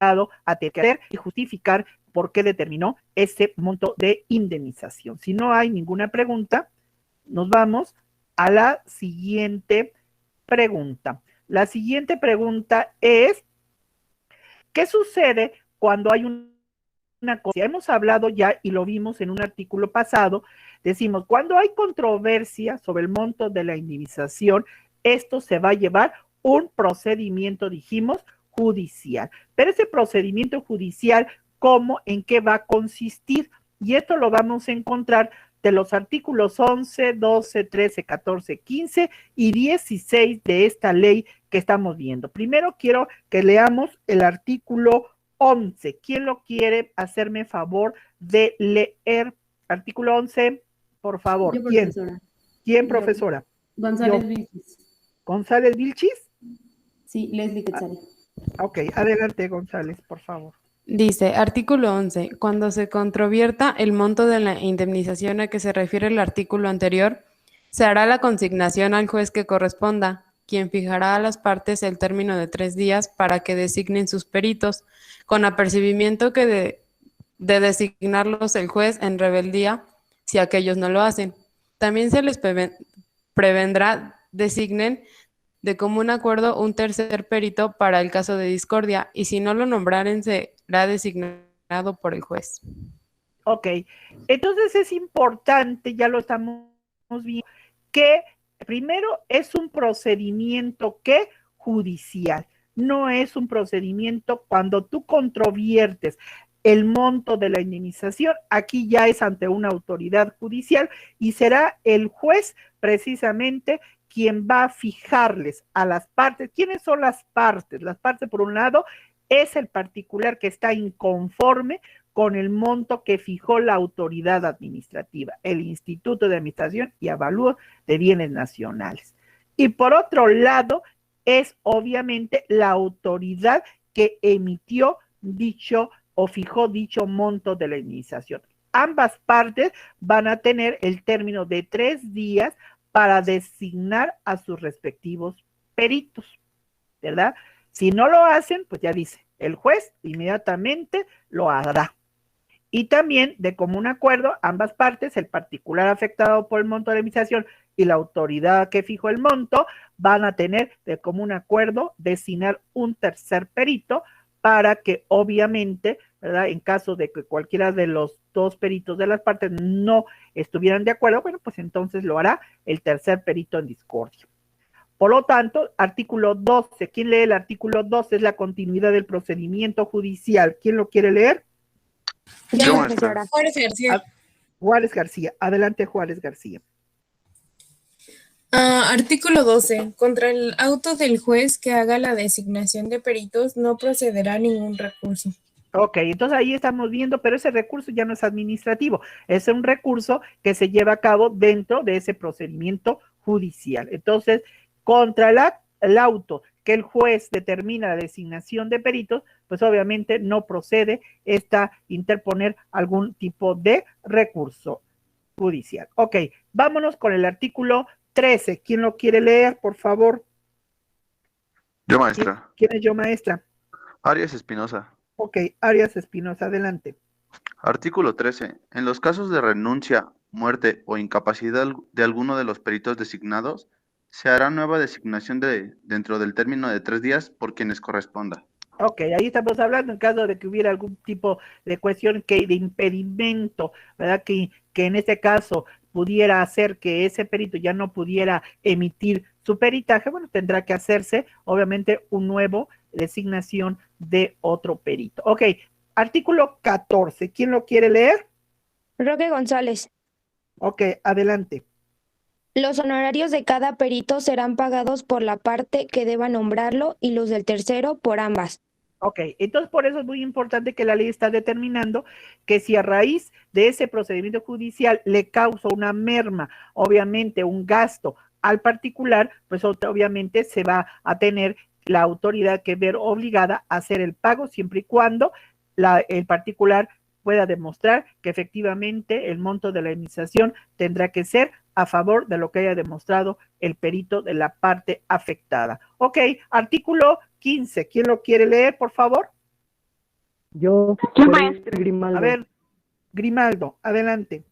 a tener y justificar por qué determinó ese monto de indemnización. Si no hay ninguna pregunta, nos vamos a la siguiente pregunta. La siguiente pregunta es, ¿qué sucede cuando hay una cosa? Hemos hablado ya y lo vimos en un artículo pasado, decimos, cuando hay controversia sobre el monto de la indemnización, esto se va a llevar un procedimiento, dijimos, judicial. Pero ese procedimiento judicial, ¿cómo, en qué va a consistir? Y esto lo vamos a encontrar de los artículos 11, 12, 13, 14, 15 y 16 de esta ley que estamos viendo. Primero quiero que leamos el artículo 11. ¿Quién lo quiere hacerme favor de leer? Artículo 11, por favor. Yo, ¿Quién? profesora. ¿Quién, profesora? González Vilchis. ¿González Vilchis? Sí, Leslie Quetzal. Ok, adelante, González, por favor. Dice, artículo 11, cuando se controvierta el monto de la indemnización a que se refiere el artículo anterior, se hará la consignación al juez que corresponda, quien fijará a las partes el término de 3 días para que designen sus peritos, con apercibimiento que de designarlos el juez en rebeldía si aquellos no lo hacen. También se les prevendrá designen de común acuerdo un tercer perito para el caso de discordia, y si no lo nombraren será designado por el juez. Ok, entonces es importante, ya lo estamos viendo, que primero es un procedimiento que judicial, no es un procedimiento cuando tú controviertes el monto de la indemnización, aquí ya es ante una autoridad judicial y será el juez precisamente quien va a fijarles a las partes. ¿Quiénes son las partes? Las partes, por un lado, es el particular que está inconforme con el monto que fijó la autoridad administrativa, el Instituto de Administración y Avalúo de Bienes Nacionales. Y por otro lado, es obviamente la autoridad que emitió dicho o fijó dicho monto de la indemnización. Ambas partes van a tener el término de 3 días para designar a sus respectivos peritos, ¿verdad? Si no lo hacen, pues ya dice, el juez inmediatamente lo hará. Y también, de común acuerdo, ambas partes, el particular afectado por el monto de la indemnización y la autoridad que fijó el monto, van a tener de común acuerdo designar un tercer perito para que obviamente, ¿verdad?, en caso de que cualquiera de los 2 peritos de las partes no estuvieran de acuerdo, bueno, pues entonces lo hará el tercer perito en discordia. Por lo tanto, artículo 12, ¿quién lee el artículo 12? Es la continuidad del procedimiento judicial. ¿Quién lo quiere leer? Yo, profesora. Juárez García. Juárez García. Adelante, Juárez García. Artículo 12. Contra el auto del juez que haga la designación de peritos no procederá ningún recurso. Ok, entonces ahí estamos viendo, pero ese recurso ya no es administrativo, es un recurso que se lleva a cabo dentro de ese procedimiento judicial. Entonces, contra el auto que el juez determina la designación de peritos, pues obviamente no procede interponer algún tipo de recurso judicial. Ok, vámonos con el artículo 13. ¿Quién lo quiere leer, por favor? Yo, maestra. ¿Quién es yo, maestra? Arias Espinosa. Ok, Arias Espinosa, adelante. Artículo 13. En los casos de renuncia, muerte o incapacidad de alguno de los peritos designados, se hará nueva designación dentro del término de 3 días por quienes corresponda. Ok, ahí estamos hablando en caso de que hubiera algún tipo de cuestión de impedimento, ¿verdad? Que en este caso pudiera hacer que ese perito ya no pudiera emitir su peritaje, bueno, tendrá que hacerse, obviamente, un nuevo designación de otro perito. Ok, artículo 14, ¿quién lo quiere leer? Roque González. Ok, adelante. Los honorarios de cada perito serán pagados por la parte que deba nombrarlo y los del tercero por ambas. Ok, entonces por eso es muy importante que la ley está determinando que si a raíz de ese procedimiento judicial le causa una merma, obviamente un gasto al particular, pues obviamente se va a tener la autoridad que ver obligada a hacer el pago siempre y cuando el particular pueda demostrar que efectivamente el monto de la indemnización tendrá que ser a favor de lo que haya demostrado el perito de la parte afectada. Ok, artículo 15. ¿Quién lo quiere leer, por favor? Yo, Grimaldo. A ver, Grimaldo, adelante.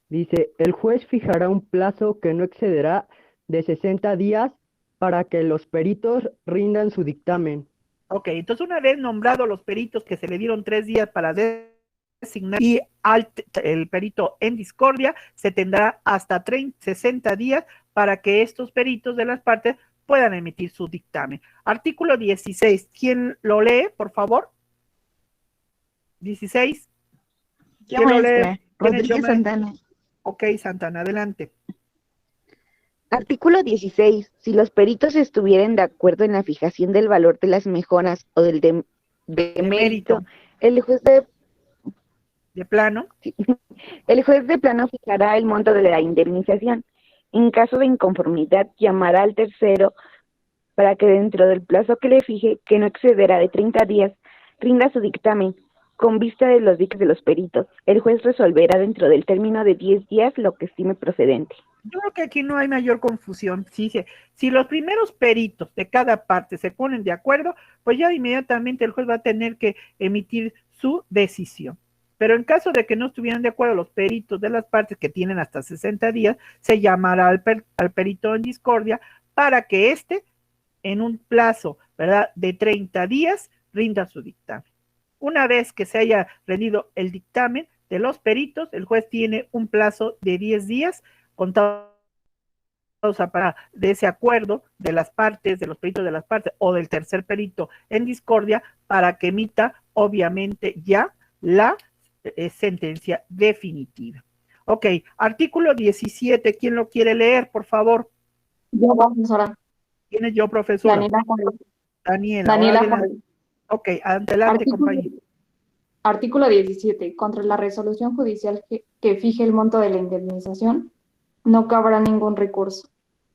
Dice, el juez fijará un plazo que no excederá de 60 días para que los peritos rindan su dictamen. Ok, entonces una vez nombrados los peritos que se le dieron 3 días para designar y el perito en discordia, se tendrá hasta 60 días para que estos peritos de las partes puedan emitir su dictamen. Artículo 16. ¿Quién lo lee, por favor? 16. ¿Quién lo lee? Rodríguez Santana. Ok, Santana, adelante. Artículo 16. Si los peritos estuvieren de acuerdo en la fijación del valor de las mejoras o del demérito, el juez de plano. El juez de plano fijará el monto de la indemnización. En caso de inconformidad, llamará al tercero para que dentro del plazo que le fije, que no excederá de 30 días, rinda su dictamen con vista de los dichos de los peritos. El juez resolverá dentro del término de 10 días lo que estime procedente. Yo creo que aquí no hay mayor confusión. Si los primeros peritos de cada parte se ponen de acuerdo, pues ya inmediatamente el juez va a tener que emitir su decisión. Pero en caso de que no estuvieran de acuerdo los peritos de las partes, que tienen hasta 60 días, se llamará al perito en discordia para que éste, en un plazo, ¿verdad?, de 30 días, rinda su dictamen. Una vez que se haya rendido el dictamen de los peritos, el juez tiene un plazo de 10 días contados para de ese acuerdo de las partes, de los peritos de las partes o del tercer perito en discordia, para que emita, obviamente, ya la sentencia definitiva. Ok, artículo 17, ¿quién lo quiere leer, por favor? Yo, profesora. ¿Quién es yo, profesora? Daniela Jorge. Daniela Jorge. Ok, adelante, compañero. Artículo 17. Contra la resolución judicial que fije el monto de la indemnización, no cabrá ningún recurso.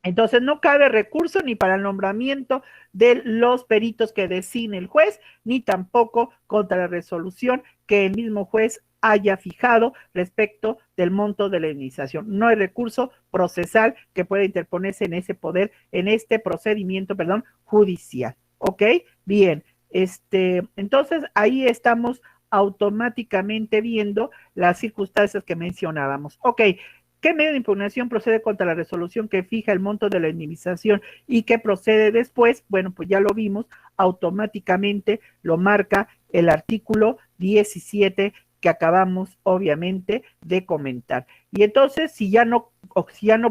Entonces, no cabe recurso ni para el nombramiento de los peritos que designe el juez, ni tampoco contra la resolución que el mismo juez haya fijado respecto del monto de la indemnización. No hay recurso procesal que pueda interponerse en ese poder, en este procedimiento, judicial. ¿Ok? Bien. Entonces, ahí estamos automáticamente viendo las circunstancias que mencionábamos. Ok. ¿Qué medio de impugnación procede contra la resolución que fija el monto de la indemnización y qué procede después? Bueno, pues ya lo vimos, automáticamente lo marca el artículo 17 que acabamos, obviamente, de comentar. Y entonces, si ya no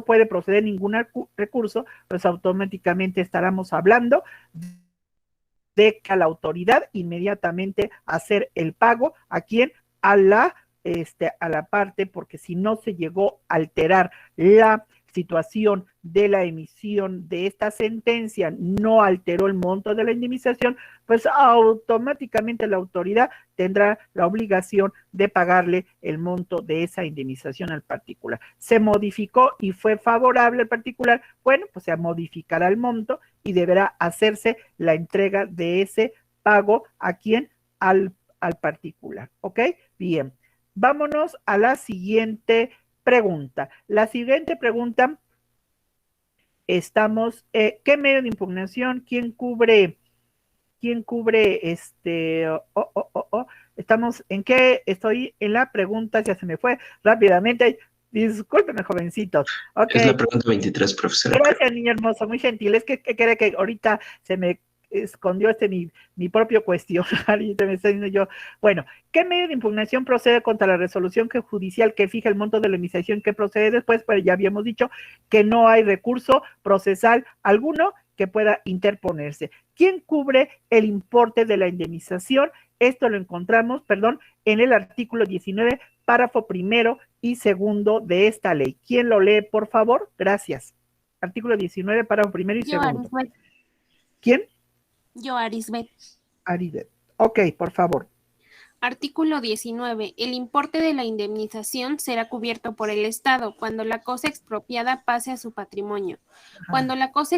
puede proceder ningún recurso, pues automáticamente estaremos hablando de que a la autoridad inmediatamente hacer el pago. ¿A quién? A la parte, porque si no se llegó a alterar la situación de la emisión de esta sentencia, no alteró el monto de la indemnización, pues automáticamente la autoridad tendrá la obligación de pagarle el monto de esa indemnización al particular. Se modificó y fue favorable al particular, bueno, pues se modificará el monto y deberá hacerse la entrega de ese pago a quien, al particular. ¿Ok? Bien. Vámonos a la siguiente pregunta. La siguiente pregunta, ¿qué medio de impugnación? ¿Quién cubre? Estamos, ¿en qué? Estoy en la pregunta, ya se me fue rápidamente. Discúlpeme, jovencitos. Okay. Es la pregunta 23, profesora. Gracias, niño hermoso, muy gentil. Es que cree que ahorita se me escondió mi propio cuestionario y te me estoy diciendo yo, bueno, ¿qué medio de impugnación procede contra la resolución judicial que fija el monto de la indemnización que procede después? Pues ya habíamos dicho que no hay recurso procesal alguno que pueda interponerse. ¿Quién cubre el importe de la indemnización? Esto lo encontramos, en el artículo 19, párrafo primero y segundo de esta ley. ¿Quién lo lee, por favor? Gracias. Artículo 19, párrafo primero y segundo. ¿Quién? Yo, Arisbet. Arisbet. Ok, por favor. Artículo 19. El importe de la indemnización será cubierto por el Estado cuando la cosa expropiada pase a su patrimonio. Cuando la cosa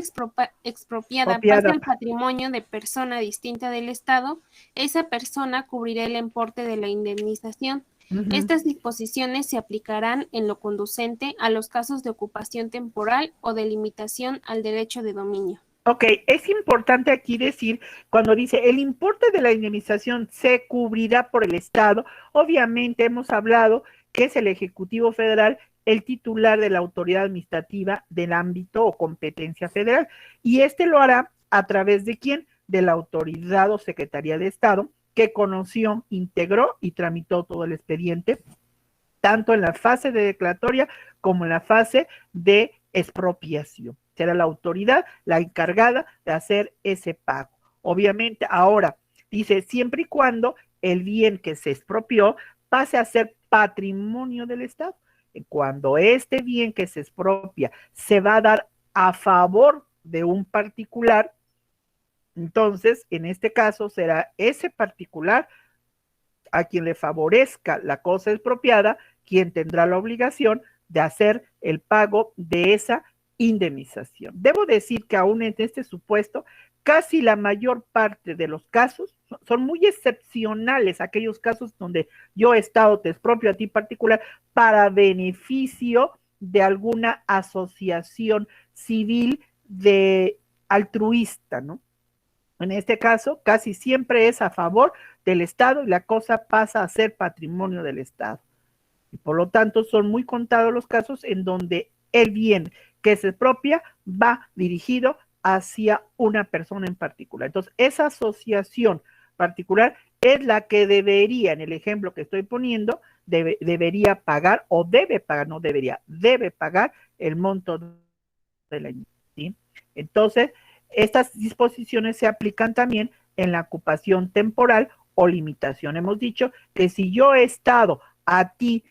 expropiada pase al patrimonio de persona distinta del Estado, esa persona cubrirá el importe de la indemnización. Estas disposiciones se aplicarán en lo conducente a los casos de ocupación temporal o de limitación al derecho de dominio. Ok, es importante aquí decir, cuando dice el importe de la indemnización se cubrirá por el Estado, obviamente hemos hablado que es el Ejecutivo Federal el titular de la autoridad administrativa del ámbito o competencia federal, y este lo hará a través de ¿quién? De la autoridad o Secretaría de Estado, que conoció, integró y tramitó todo el expediente, tanto en la fase de declaratoria como en la fase de expropiación. Será la autoridad la encargada de hacer ese pago. Obviamente, ahora, dice, siempre y cuando el bien que se expropió pase a ser patrimonio del Estado. Cuando este bien que se expropia se va a dar a favor de un particular, entonces, en este caso, será ese particular a quien le favorezca la cosa expropiada, quien tendrá la obligación de hacer el pago de esa indemnización. Debo decir que aún en este supuesto, casi la mayor parte de los casos son muy excepcionales, aquellos casos donde yo Estado te expropio a ti particular para beneficio de alguna asociación civil de altruista, ¿no? En este caso, casi siempre es a favor del Estado y la cosa pasa a ser patrimonio del Estado. Y por lo tanto, son muy contados los casos en donde el bien que se expropia va dirigido hacia una persona en particular. Entonces, esa asociación particular es la que debería, en el ejemplo que estoy poniendo, debería pagar o debe pagar, no debería, debe pagar el monto de la indemnización, ¿sí? Entonces, estas disposiciones se aplican también en la ocupación temporal o limitación. Hemos dicho que si yo he estado a ti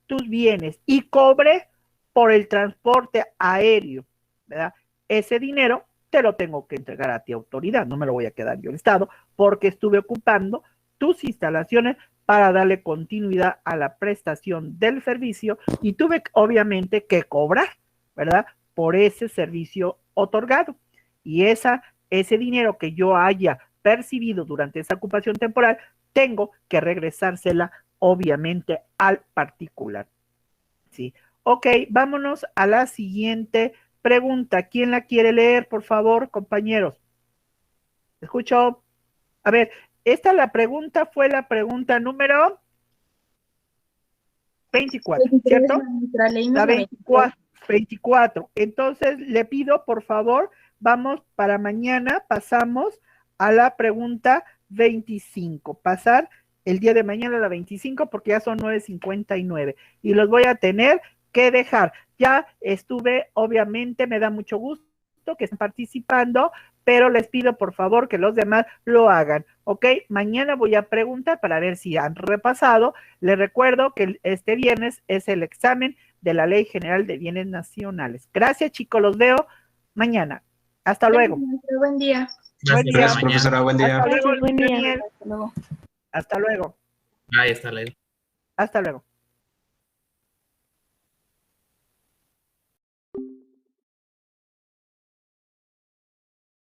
tus bienes y cobre por el transporte aéreo, ¿verdad? Ese dinero te lo tengo que entregar a ti, autoridad, no me lo voy a quedar yo el Estado, porque estuve ocupando tus instalaciones para darle continuidad a la prestación del servicio y tuve obviamente que cobrar, ¿verdad? Por ese servicio otorgado. Y ese dinero que yo haya percibido durante esa ocupación temporal, tengo que regresársela obviamente al particular. ¿Sí? Ok, vámonos a la siguiente pregunta. ¿Quién la quiere leer, por favor, compañeros? ¿Escucho? A ver, la pregunta fue la pregunta número 24, ¿cierto? La 24. Entonces, le pido, por favor, vamos para mañana, pasamos a la pregunta 25. Pasar el día de mañana a la 25 porque ya son 9:59 y los voy a tener que dejar. Ya estuve, obviamente, me da mucho gusto que estén participando, pero les pido por favor que los demás lo hagan, ¿ok? Mañana voy a preguntar para ver si han repasado. Les recuerdo que este viernes es el examen de la Ley General de Bienes Nacionales. Gracias, chicos, los veo mañana. Hasta luego. Buen día. Gracias, profesora. Buen día. Hasta luego, Buen día. Hasta luego. Ahí está la. Hasta luego.